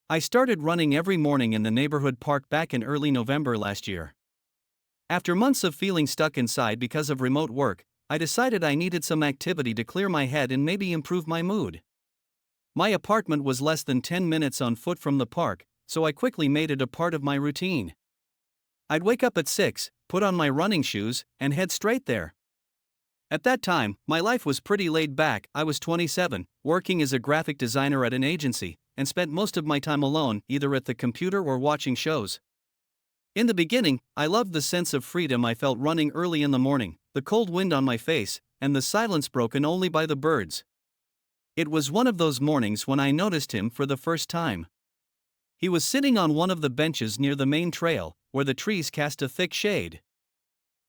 I started running every morning in the neighborhood park back in early November last year. After months of feeling stuck inside because of remote work, I decided I needed some activity to clear my head and maybe improve my mood. My apartment was less than 10 minutes on foot from the park, so I quickly made it a part of my routine. I'd wake up at 6, put on my running shoes, and head straight there. At that time, my life was pretty laid back. I was 27, working as a graphic designer at an agency, and spent most of my time alone, either at the computer or watching shows. In the beginning, I loved the sense of freedom I felt running early in the morning, the cold wind on my face, and the silence broken only by the birds. It was one of those mornings when I noticed him for the first time. He was sitting on one of the benches near the main trail, where the trees cast a thick shade.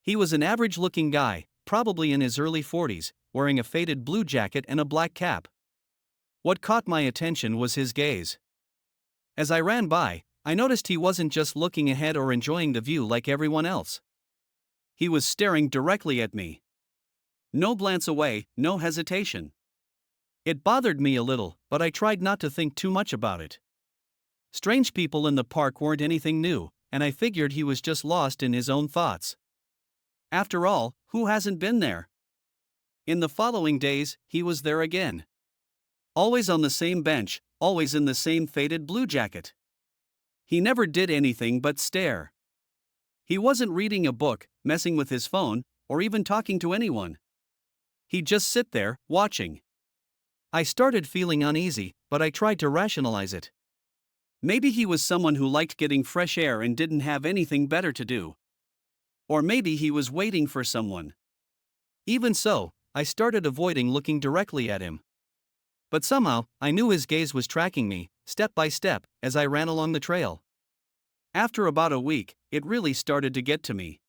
He was an average-looking guy, probably in his early 40s, wearing a faded blue jacket and a black cap. What caught my attention was his gaze. As I ran by, I noticed he wasn't just looking ahead or enjoying the view like everyone else. He was staring directly at me. No glance away, no hesitation. It bothered me a little, but I tried not to think too much about it. Strange people in the park weren't anything new, and I figured he was just lost in his own thoughts. After all, who hasn't been there? In the following days, he was there again. Always on the same bench, always in the same faded blue jacket. He never did anything but stare. He wasn't reading a book, messing with his phone, or even talking to anyone. He'd just sit there, watching. I started feeling uneasy, but I tried to rationalize it. Maybe he was someone who liked getting fresh air and didn't have anything better to do. Or maybe he was waiting for someone. Even so, I started avoiding looking directly at him. But somehow, I knew his gaze was tracking me, step by step, as I ran along the trail. After about a week, it really started to get to me.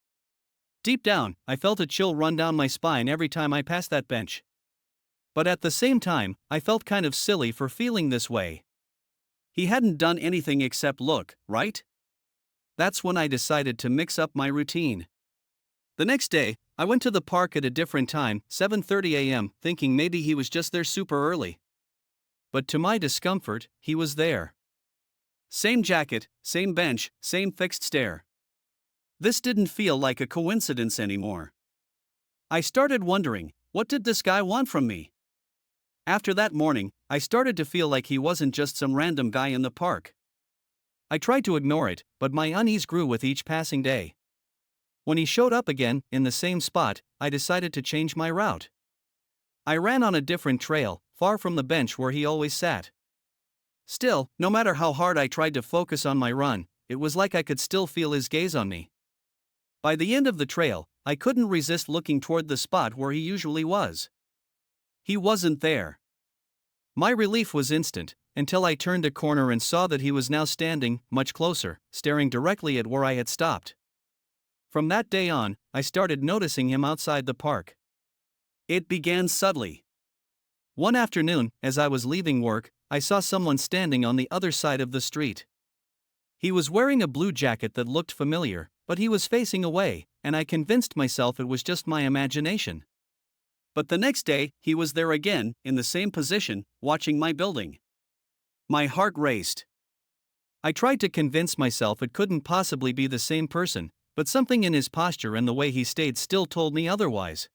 Deep down, I felt a chill run down my spine every time I passed that bench. But at the same time, I felt kind of silly for feeling this way. He hadn't done anything except look, right? That's when I decided to mix up my routine. The next day, I went to the park at a different time, 7:30 a.m., thinking maybe he was just there super early. But to my discomfort, he was there. Same jacket, same bench, same fixed stare. This didn't feel like a coincidence anymore. I started wondering, what did this guy want from me? After that morning, I started to feel like he wasn't just some random guy in the park. I tried to ignore it, but my unease grew with each passing day. When he showed up again, in the same spot, I decided to change my route. I ran on a different trail, far from the bench where he always sat. Still, no matter how hard I tried to focus on my run, it was like I could still feel his gaze on me. By the end of the trail, I couldn't resist looking toward the spot where he usually was. He wasn't there. My relief was instant, until I turned a corner and saw that he was now standing, much closer, staring directly at where I had stopped. From that day on, I started noticing him outside the park. It began subtly. One afternoon, as I was leaving work, I saw someone standing on the other side of the street. He was wearing a blue jacket that looked familiar, but he was facing away, and I convinced myself it was just my imagination. But the next day, he was there again, in the same position, watching my building. My heart raced. I tried to convince myself it couldn't possibly be the same person, but something in his posture and the way he stayed still told me otherwise.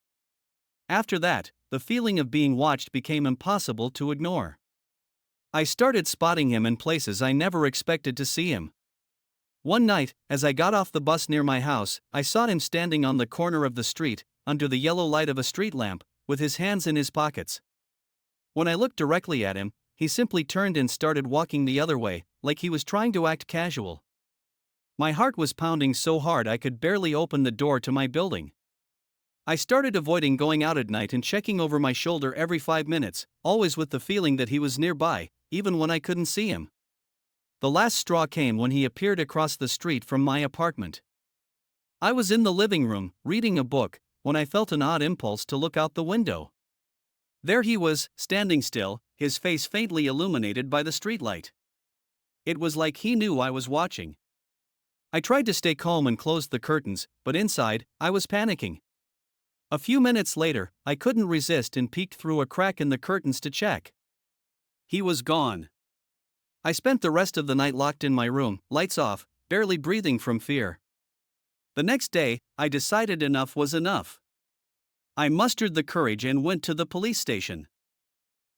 After that, the feeling of being watched became impossible to ignore. I started spotting him in places I never expected to see him. One night, as I got off the bus near my house, I saw him standing on the corner of the street, under the yellow light of a street lamp, with his hands in his pockets. When I looked directly at him, he simply turned and started walking the other way, like he was trying to act casual. My heart was pounding so hard I could barely open the door to my building. I started avoiding going out at night and checking over my shoulder every 5 minutes, always with the feeling that he was nearby, even when I couldn't see him. The last straw came when he appeared across the street from my apartment. I was in the living room, reading a book, when I felt an odd impulse to look out the window. There he was, standing still, his face faintly illuminated by the streetlight. It was like he knew I was watching. I tried to stay calm and closed the curtains, but inside, I was panicking. A few minutes later, I couldn't resist and peeked through a crack in the curtains to check. He was gone. I spent the rest of the night locked in my room, lights off, barely breathing from fear. The next day, I decided enough was enough. I mustered the courage and went to the police station.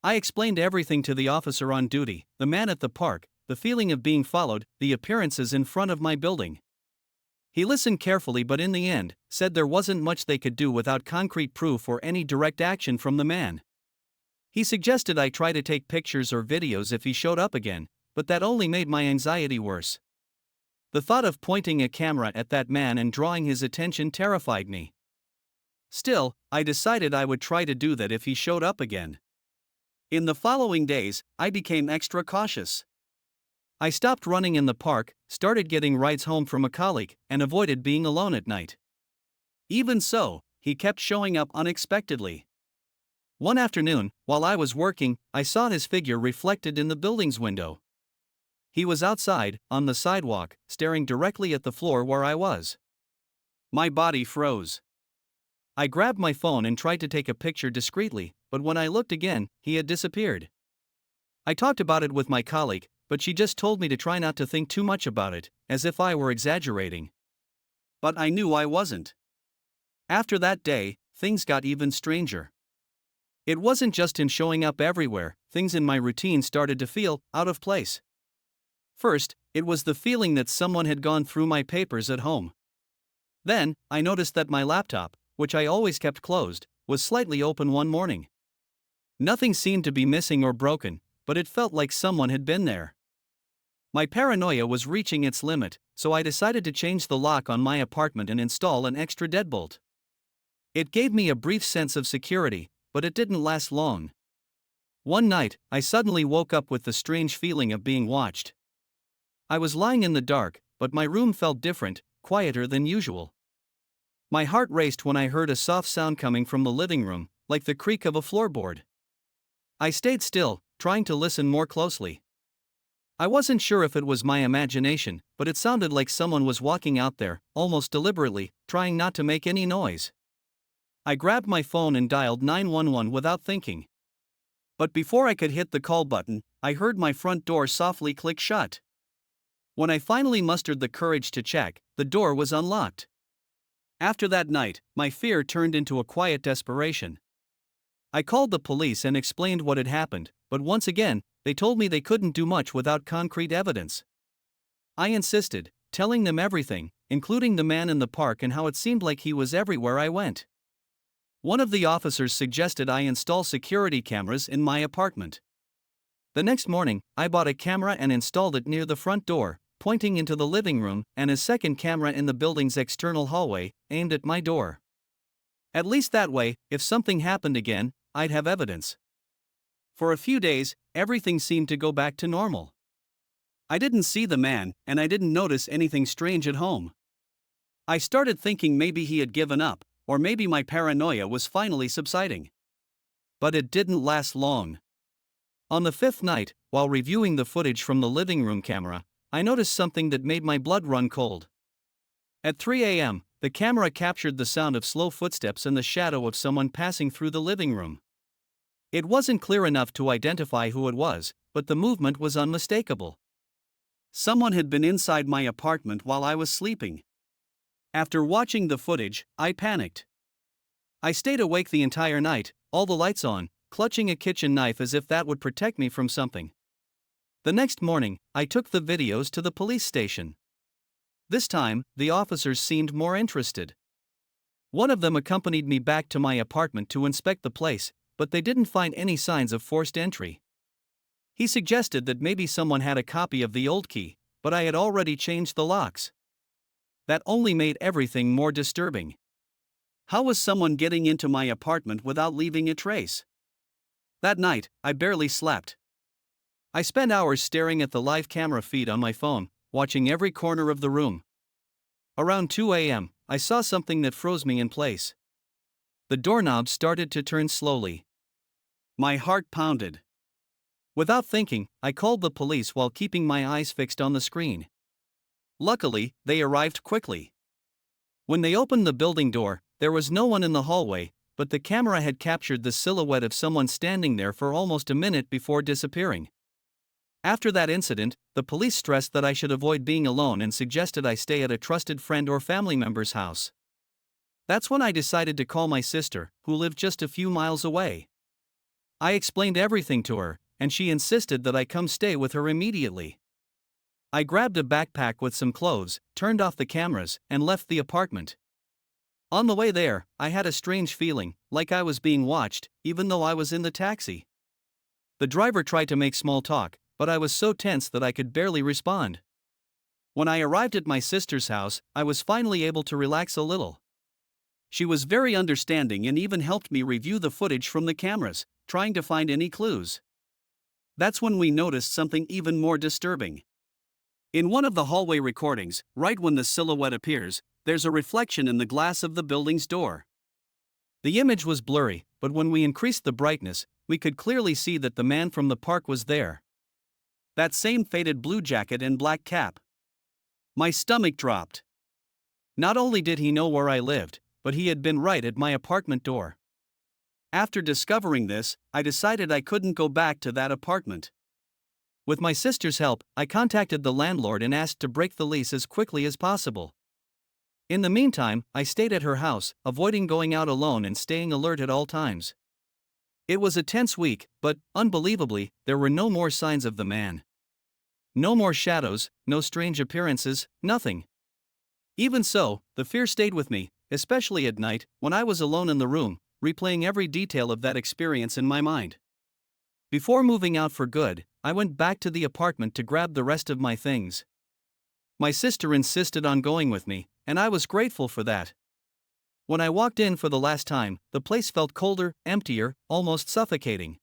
I explained everything to the officer on duty, the man at the park, the feeling of being followed, the appearances in front of my building. He listened carefully but in the end, said there wasn't much they could do without concrete proof or any direct action from the man. He suggested I try to take pictures or videos if he showed up again, but that only made my anxiety worse. The thought of pointing a camera at that man and drawing his attention terrified me. Still, I decided I would try to do that if he showed up again. In the following days, I became extra cautious. I stopped running in the park, started getting rides home from a colleague, and avoided being alone at night. Even so, he kept showing up unexpectedly. One afternoon, while I was working, I saw his figure reflected in the building's window. He was outside, on the sidewalk, staring directly at the floor where I was. My body froze. I grabbed my phone and tried to take a picture discreetly, but when I looked again, he had disappeared. I talked about it with my colleague, but she just told me to try not to think too much about it, as if I were exaggerating. But I knew I wasn't. After that day, things got even stranger. It wasn't just him showing up everywhere, things in my routine started to feel out of place. First, it was the feeling that someone had gone through my papers at home. Then, I noticed that my laptop, which I always kept closed, was slightly open one morning. Nothing seemed to be missing or broken, but it felt like someone had been there. My paranoia was reaching its limit, so I decided to change the lock on my apartment and install an extra deadbolt. It gave me a brief sense of security, but it didn't last long. One night, I suddenly woke up with the strange feeling of being watched. I was lying in the dark, but my room felt different, quieter than usual. My heart raced when I heard a soft sound coming from the living room, like the creak of a floorboard. I stayed still, trying to listen more closely. I wasn't sure if it was my imagination, but it sounded like someone was walking out there, almost deliberately, trying not to make any noise. I grabbed my phone and dialed 911 without thinking. But before I could hit the call button, I heard my front door softly click shut. When I finally mustered the courage to check, the door was unlocked. After that night, my fear turned into a quiet desperation. I called the police and explained what had happened, but once again, they told me they couldn't do much without concrete evidence. I insisted, telling them everything, including the man in the park and how it seemed like he was everywhere I went. One of the officers suggested I install security cameras in my apartment. The next morning, I bought a camera and installed it near the front door, pointing into the living room, and a second camera in the building's external hallway, aimed at my door. At least that way, if something happened again, I'd have evidence. For a few days, everything seemed to go back to normal. I didn't see the man, and I didn't notice anything strange at home. I started thinking maybe he had given up, or maybe my paranoia was finally subsiding. But it didn't last long. On the fifth night, while reviewing the footage from the living room camera, I noticed something that made my blood run cold. At 3 a.m., the camera captured the sound of slow footsteps and the shadow of someone passing through the living room. It wasn't clear enough to identify who it was, but the movement was unmistakable. Someone had been inside my apartment while I was sleeping. After watching the footage, I panicked. I stayed awake the entire night, all the lights on, clutching a kitchen knife as if that would protect me from something. The next morning, I took the videos to the police station. This time, the officers seemed more interested. One of them accompanied me back to my apartment to inspect the place, but they didn't find any signs of forced entry. He suggested that maybe someone had a copy of the old key, but I had already changed the locks. That only made everything more disturbing. How was someone getting into my apartment without leaving a trace? That night, I barely slept. I spent hours staring at the live camera feed on my phone, watching every corner of the room. Around 2 a.m., I saw something that froze me in place. The doorknob started to turn slowly. My heart pounded. Without thinking, I called the police while keeping my eyes fixed on the screen. Luckily, they arrived quickly. When they opened the building door, there was no one in the hallway, but the camera had captured the silhouette of someone standing there for almost a minute before disappearing. After that incident, the police stressed that I should avoid being alone and suggested I stay at a trusted friend or family member's house. That's when I decided to call my sister, who lived just a few miles away. I explained everything to her, and she insisted that I come stay with her immediately. I grabbed a backpack with some clothes, turned off the cameras, and left the apartment. On the way there, I had a strange feeling, like I was being watched, even though I was in the taxi. The driver tried to make small talk, but I was so tense that I could barely respond. When I arrived at my sister's house, I was finally able to relax a little. She was very understanding and even helped me review the footage from the cameras, trying to find any clues. That's when we noticed something even more disturbing. In one of the hallway recordings, right when the silhouette appears, there's a reflection in the glass of the building's door. The image was blurry, but when we increased the brightness, we could clearly see that the man from the park was there. That same faded blue jacket and black cap. My stomach dropped. Not only did he know where I lived, but he had been right at my apartment door. After discovering this, I decided I couldn't go back to that apartment. With my sister's help, I contacted the landlord and asked to break the lease as quickly as possible. In the meantime, I stayed at her house, avoiding going out alone and staying alert at all times. It was a tense week, but, unbelievably, there were no more signs of the man. No more shadows, no strange appearances, nothing. Even so, the fear stayed with me, especially at night, when I was alone in the room, replaying every detail of that experience in my mind. Before moving out for good, I went back to the apartment to grab the rest of my things. My sister insisted on going with me, and I was grateful for that. When I walked in for the last time, the place felt colder, emptier, almost suffocating.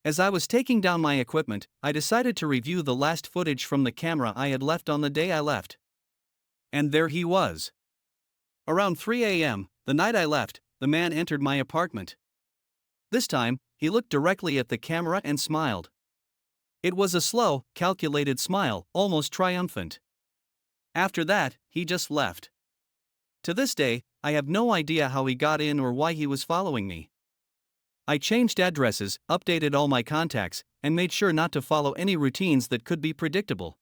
As I was taking down my equipment, I decided to review the last footage from the camera I had left on the day I left. And there he was. Around 3 a.m., the night I left, the man entered my apartment. This time, he looked directly at the camera and smiled. It was a slow, calculated smile, almost triumphant. After that, he just left. To this day, I have no idea how he got in or why he was following me. I changed addresses, updated all my contacts, and made sure not to follow any routines that could be predictable.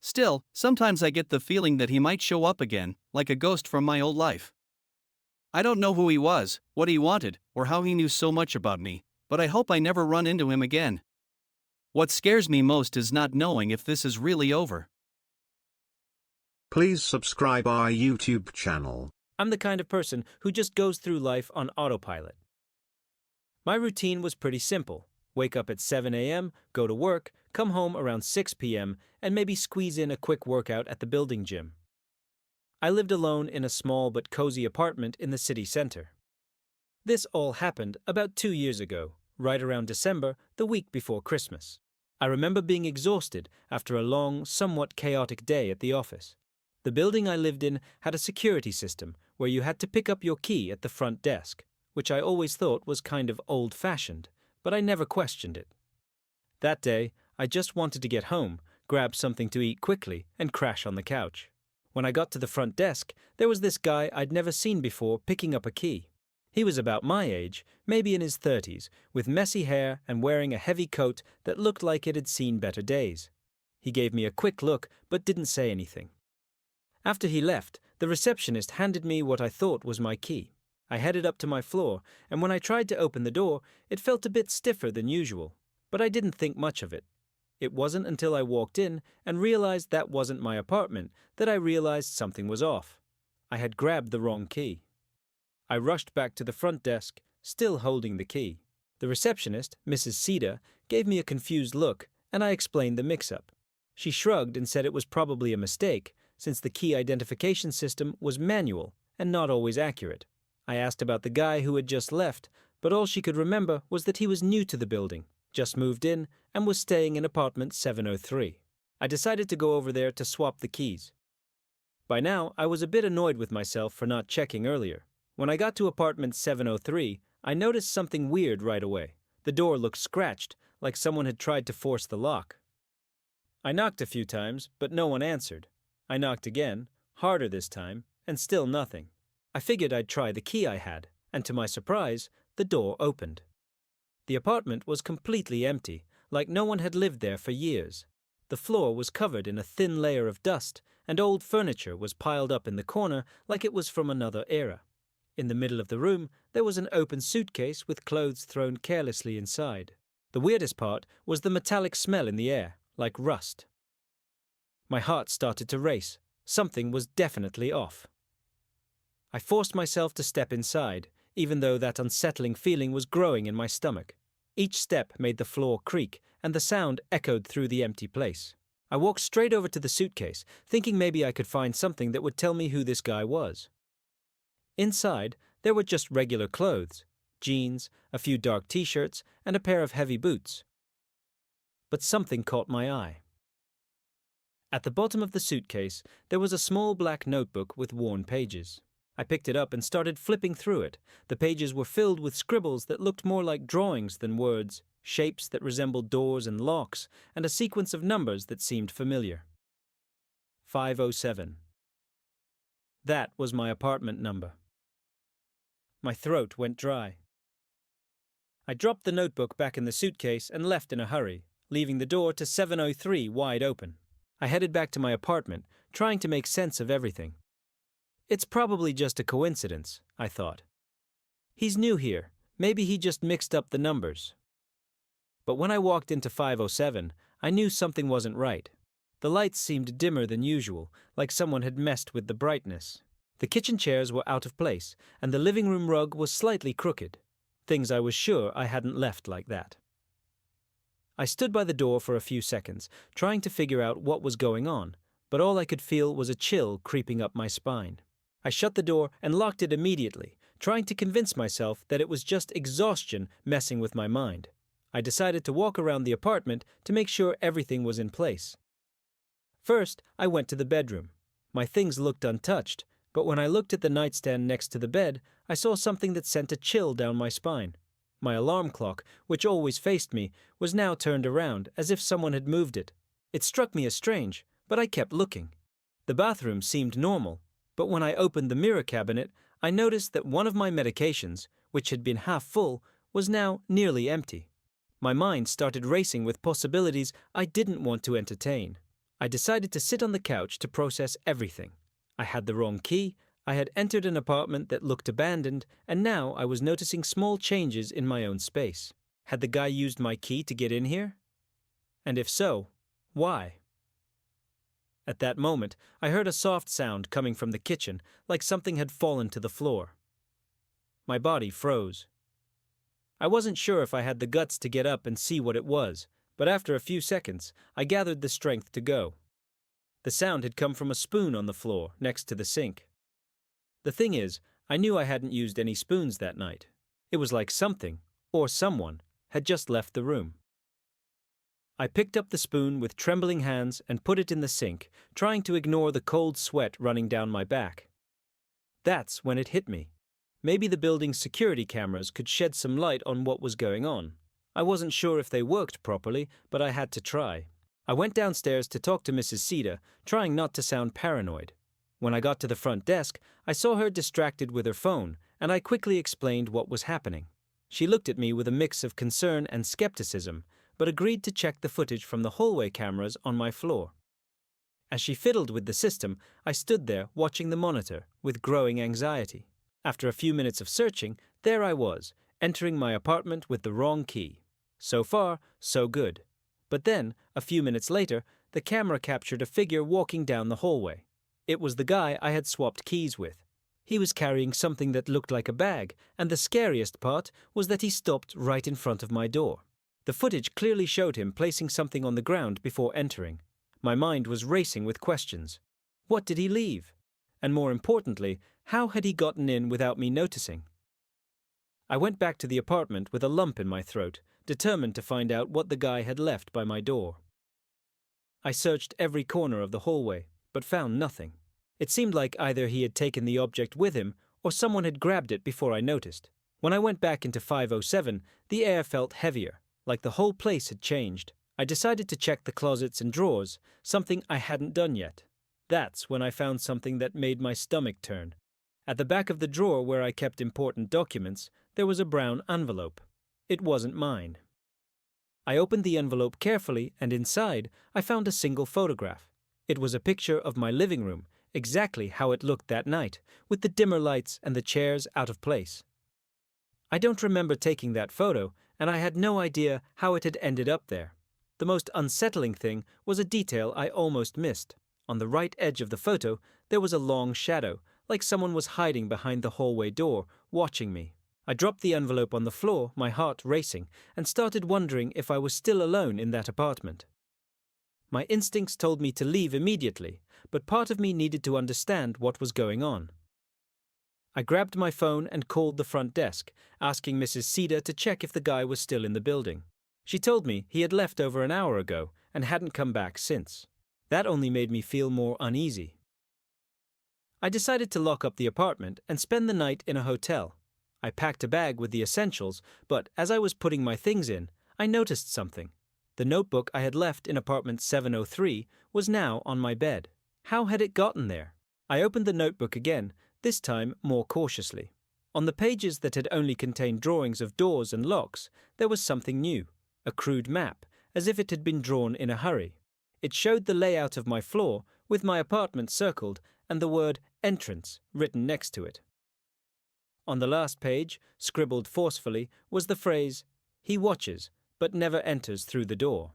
Still, sometimes I get the feeling that he might show up again, like a ghost from my old life. I don't know who he was, what he wanted, or how he knew so much about me, but I hope I never run into him again. What scares me most is not knowing if this is really over. Please subscribe our YouTube channel. I'm the kind of person who just goes through life on autopilot. My routine was pretty simple. Wake up at 7 a.m., go to work, come home around 6 p.m., and maybe squeeze in a quick workout at the building gym. I lived alone in a small but cozy apartment in the city center. This all happened about 2 years ago, right around December, the week before Christmas. I remember being exhausted after a long, somewhat chaotic day at the office. The building I lived in had a security system where you had to pick up your key at the front desk, which I always thought was kind of old-fashioned, but I never questioned it. That day, I just wanted to get home, grab something to eat quickly, and crash on the couch. When I got to the front desk, there was this guy I'd never seen before picking up a key. He was about my age, maybe in his 30s, with messy hair and wearing a heavy coat that looked like it had seen better days. He gave me a quick look, but didn't say anything. After he left, the receptionist handed me what I thought was my key. I headed up to my floor, and when I tried to open the door, it felt a bit stiffer than usual, but I didn't think much of it. It wasn't until I walked in and realized that wasn't my apartment that I realized something was off. I had grabbed the wrong key. I rushed back to the front desk, still holding the key. The receptionist, Mrs. Cedar, gave me a confused look, and I explained the mix-up. She shrugged and said it was probably a mistake, since the key identification system was manual and not always accurate. I asked about the guy who had just left, but all she could remember was that he was new to the building, just moved in, and was staying in apartment 703. I decided to go over there to swap the keys. By now, I was a bit annoyed with myself for not checking earlier. When I got to apartment 703, I noticed something weird right away. The door looked scratched, like someone had tried to force the lock. I knocked a few times, but no one answered. I knocked again, harder this time, and still nothing. I figured I'd try the key I had, and to my surprise, the door opened. The apartment was completely empty, like no one had lived there for years. The floor was covered in a thin layer of dust, and old furniture was piled up in the corner like it was from another era. In the middle of the room, there was an open suitcase with clothes thrown carelessly inside. The weirdest part was the metallic smell in the air, like rust. My heart started to race. Something was definitely off. I forced myself to step inside, even though that unsettling feeling was growing in my stomach. Each step made the floor creak, and the sound echoed through the empty place. I walked straight over to the suitcase, thinking maybe I could find something that would tell me who this guy was. Inside, there were just regular clothes, jeans, a few dark t-shirts, and a pair of heavy boots. But something caught my eye. At the bottom of the suitcase, there was a small black notebook with worn pages. I picked it up and started flipping through it. The pages were filled with scribbles that looked more like drawings than words, shapes that resembled doors and locks, and a sequence of numbers that seemed familiar. 507. That was my apartment number. My throat went dry. I dropped the notebook back in the suitcase and left in a hurry, leaving the door to 703 wide open. I headed back to my apartment, trying to make sense of everything. It's probably just a coincidence, I thought. He's new here. Maybe he just mixed up the numbers. But when I walked into 507, I knew something wasn't right. The lights seemed dimmer than usual, like someone had messed with the brightness. The kitchen chairs were out of place, and the living room rug was slightly crooked. Things I was sure I hadn't left like that. I stood by the door for a few seconds, trying to figure out what was going on, but all I could feel was a chill creeping up my spine. I shut the door and locked it immediately, trying to convince myself that it was just exhaustion messing with my mind. I decided to walk around the apartment to make sure everything was in place. First, I went to the bedroom. My things looked untouched, but when I looked at the nightstand next to the bed, I saw something that sent a chill down my spine. My alarm clock, which always faced me, was now turned around, as if someone had moved it. It struck me as strange, but I kept looking. The bathroom seemed normal, but when I opened the mirror cabinet, I noticed that one of my medications, which had been half full, was now nearly empty. My mind started racing with possibilities I didn't want to entertain. I decided to sit on the couch to process everything. I had the wrong key, I had entered an apartment that looked abandoned, and now I was noticing small changes in my own space. Had the guy used my key to get in here? And if so, why? At that moment, I heard a soft sound coming from the kitchen, like something had fallen to the floor. My body froze. I wasn't sure if I had the guts to get up and see what it was, but after a few seconds, I gathered the strength to go. The sound had come from a spoon on the floor next to the sink. The thing is, I knew I hadn't used any spoons that night. It was like something, or someone, had just left the room. I picked up the spoon with trembling hands and put it in the sink, trying to ignore the cold sweat running down my back. That's when it hit me. Maybe the building's security cameras could shed some light on what was going on. I wasn't sure if they worked properly, but I had to try. I went downstairs to talk to Mrs. Sita, trying not to sound paranoid. When I got to the front desk, I saw her distracted with her phone, and I quickly explained what was happening. She looked at me with a mix of concern and skepticism, but agreed to check the footage from the hallway cameras on my floor. As she fiddled with the system, I stood there watching the monitor with growing anxiety. After a few minutes of searching, there I was, entering my apartment with the wrong key. So far, so good. But then, a few minutes later, the camera captured a figure walking down the hallway. It was the guy I had swapped keys with. He was carrying something that looked like a bag, and the scariest part was that he stopped right in front of my door. The footage clearly showed him placing something on the ground before entering. My mind was racing with questions. What did he leave? And more importantly, how had he gotten in without me noticing? I went back to the apartment with a lump in my throat, determined to find out what the guy had left by my door. I searched every corner of the hallway, but found nothing. It seemed like either he had taken the object with him, or someone had grabbed it before I noticed. When I went back into 507, the air felt heavier, like the whole place had changed. I decided to check the closets and drawers, something I hadn't done yet. That's when I found something that made my stomach turn. At the back of the drawer where I kept important documents, there was a brown envelope. It wasn't mine. I opened the envelope carefully, and inside, I found a single photograph. It was a picture of my living room, exactly how it looked that night, with the dimmer lights and the chairs out of place. I don't remember taking that photo, and I had no idea how it had ended up there. The most unsettling thing was a detail I almost missed. On the right edge of the photo, there was a long shadow, like someone was hiding behind the hallway door, watching me. I dropped the envelope on the floor, my heart racing, and started wondering if I was still alone in that apartment. My instincts told me to leave immediately, but part of me needed to understand what was going on. I grabbed my phone and called the front desk, asking Mrs. Cedar to check if the guy was still in the building. She told me he had left over an hour ago and hadn't come back since. That only made me feel more uneasy. I decided to lock up the apartment and spend the night in a hotel. I packed a bag with the essentials, but as I was putting my things in, I noticed something. The notebook I had left in apartment 703 was now on my bed. How had it gotten there? I opened the notebook again, this time more cautiously. On the pages that had only contained drawings of doors and locks, there was something new, a crude map, as if it had been drawn in a hurry. It showed the layout of my floor, with my apartment circled, and the word entrance written next to it. On the last page, scribbled forcefully, was the phrase, "He watches, but never enters through the door."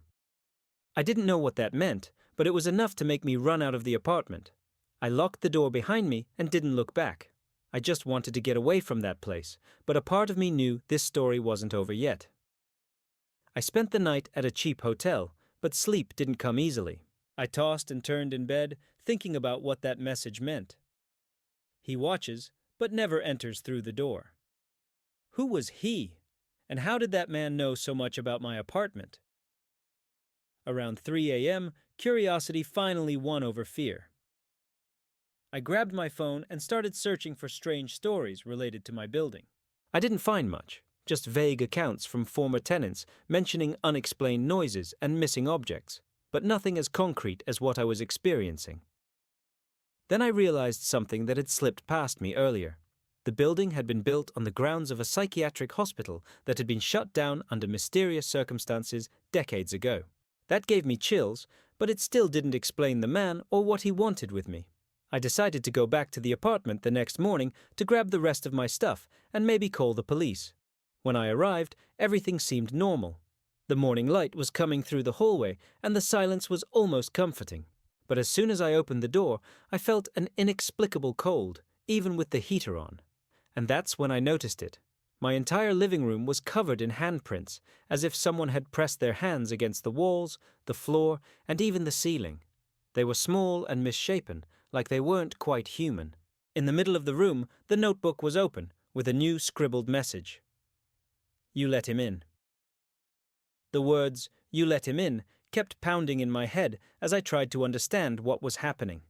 I didn't know what that meant, but it was enough to make me run out of the apartment. I locked the door behind me and didn't look back. I just wanted to get away from that place, but a part of me knew this story wasn't over yet. I spent the night at a cheap hotel, but sleep didn't come easily. I tossed and turned in bed, thinking about what that message meant. He watches, but never enters through the door. Who was he? And how did that man know so much about my apartment? Around 3 a.m., curiosity finally won over fear. I grabbed my phone and started searching for strange stories related to my building. I didn't find much, just vague accounts from former tenants mentioning unexplained noises and missing objects, but nothing as concrete as what I was experiencing. Then I realized something that had slipped past me earlier. The building had been built on the grounds of a psychiatric hospital that had been shut down under mysterious circumstances decades ago. That gave me chills, but it still didn't explain the man or what he wanted with me. I decided to go back to the apartment the next morning to grab the rest of my stuff and maybe call the police. When I arrived, everything seemed normal. The morning light was coming through the hallway and the silence was almost comforting. But as soon as I opened the door, I felt an inexplicable cold, even with the heater on. And that's when I noticed it. My entire living room was covered in handprints, as if someone had pressed their hands against the walls, the floor, and even the ceiling. They were small and misshapen, like they weren't quite human. In the middle of the room, the notebook was open, with a new scribbled message. "You let him in." The words, "You let him in," kept pounding in my head as I tried to understand what was happening.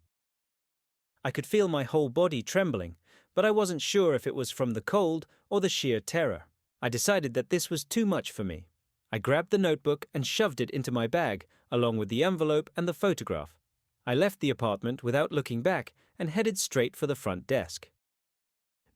I could feel my whole body trembling, but I wasn't sure if it was from the cold or the sheer terror. I decided that this was too much for me. I grabbed the notebook and shoved it into my bag, along with the envelope and the photograph. I left the apartment without looking back and headed straight for the front desk.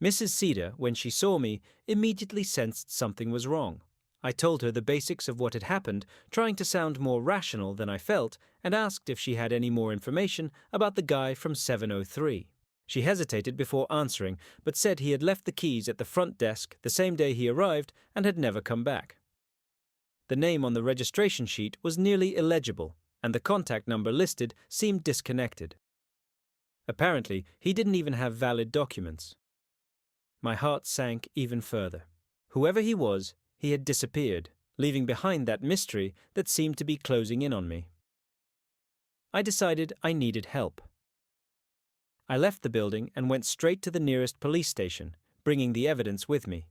Mrs. Cedar, when she saw me, immediately sensed something was wrong. I told her the basics of what had happened, trying to sound more rational than I felt, and asked if she had any more information about the guy from 703. She hesitated before answering, but said he had left the keys at the front desk the same day he arrived and had never come back. The name on the registration sheet was nearly illegible, and the contact number listed seemed disconnected. Apparently, he didn't even have valid documents. My heart sank even further. Whoever he was, he had disappeared, leaving behind that mystery that seemed to be closing in on me. I decided I needed help. I left the building and went straight to the nearest police station, bringing the evidence with me: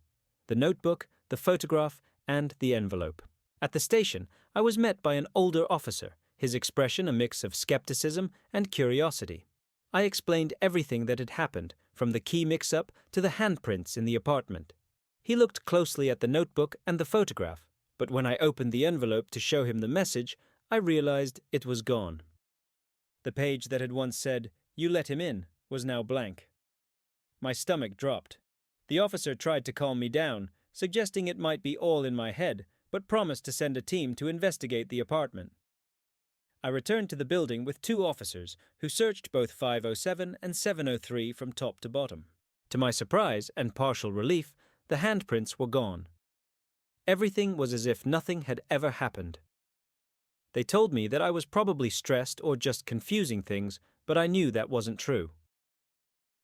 the notebook, the photograph, and the envelope. At the station, I was met by an older officer, his expression a mix of skepticism and curiosity. I explained everything that had happened, from the key mix-up to the handprints in the apartment. He looked closely at the notebook and the photograph, but when I opened the envelope to show him the message, I realized it was gone. The page that had once said, "You let him in," was now blank. My stomach dropped. The officer tried to calm me down, suggesting it might be all in my head, but promised to send a team to investigate the apartment. I returned to the building with 2 officers who searched both 507 and 703 from top to bottom. To my surprise and partial relief, the handprints were gone. Everything was as if nothing had ever happened. They told me that I was probably stressed or just confusing things, but I knew that wasn't true.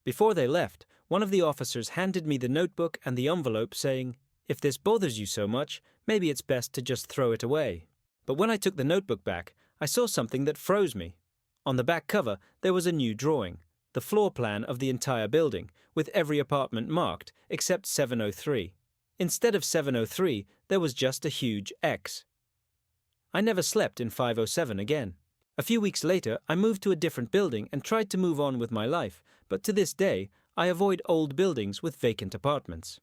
Before they left, one of the officers handed me the notebook and the envelope saying, "If this bothers you so much, maybe it's best to just throw it away." But when I took the notebook back, I saw something that froze me. On the back cover, there was a new drawing, the floor plan of the entire building, with every apartment marked, except 703. Instead of 703, there was just a huge X. I never slept in 507 again. A few weeks later, I moved to a different building and tried to move on with my life, but to this day, I avoid old buildings with vacant apartments.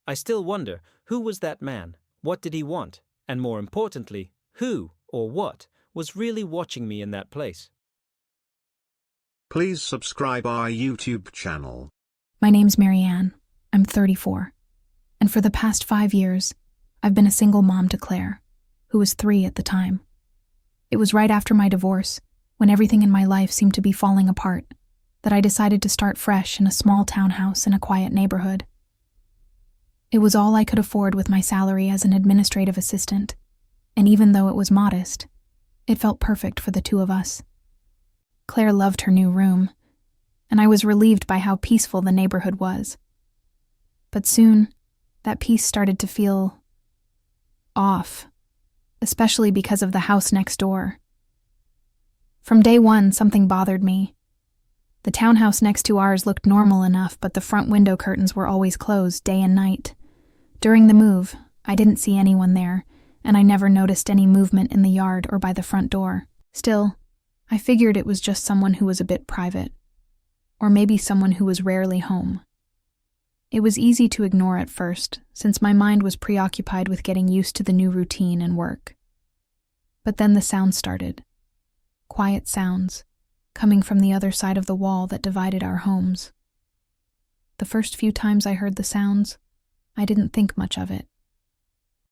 I still wonder, who was that man? What did he want? And more importantly, who or what was really watching me in that place? Please subscribe our YouTube channel. My name's Marianne. I'm 34. And for the past 5 years, I've been a single mom to Claire, who was 3 at the time. It was right after my divorce, when everything in my life seemed to be falling apart, that I decided to start fresh in a small townhouse in a quiet neighborhood. It was all I could afford with my salary as an administrative assistant, and even though it was modest, it felt perfect for the 2 of us. Claire loved her new room, and I was relieved by how peaceful the neighborhood was. But soon, that peace started to feel off, especially because of the house next door. From day one, something bothered me. The townhouse next to ours looked normal enough, but the front window curtains were always closed day and night. During the move, I didn't see anyone there, and I never noticed any movement in the yard or by the front door. Still, I figured it was just someone who was a bit private, or maybe someone who was rarely home. It was easy to ignore at first, since my mind was preoccupied with getting used to the new routine and work. But then the sounds started. Quiet sounds, coming from the other side of the wall that divided our homes. The first few times I heard the sounds, I didn't think much of it.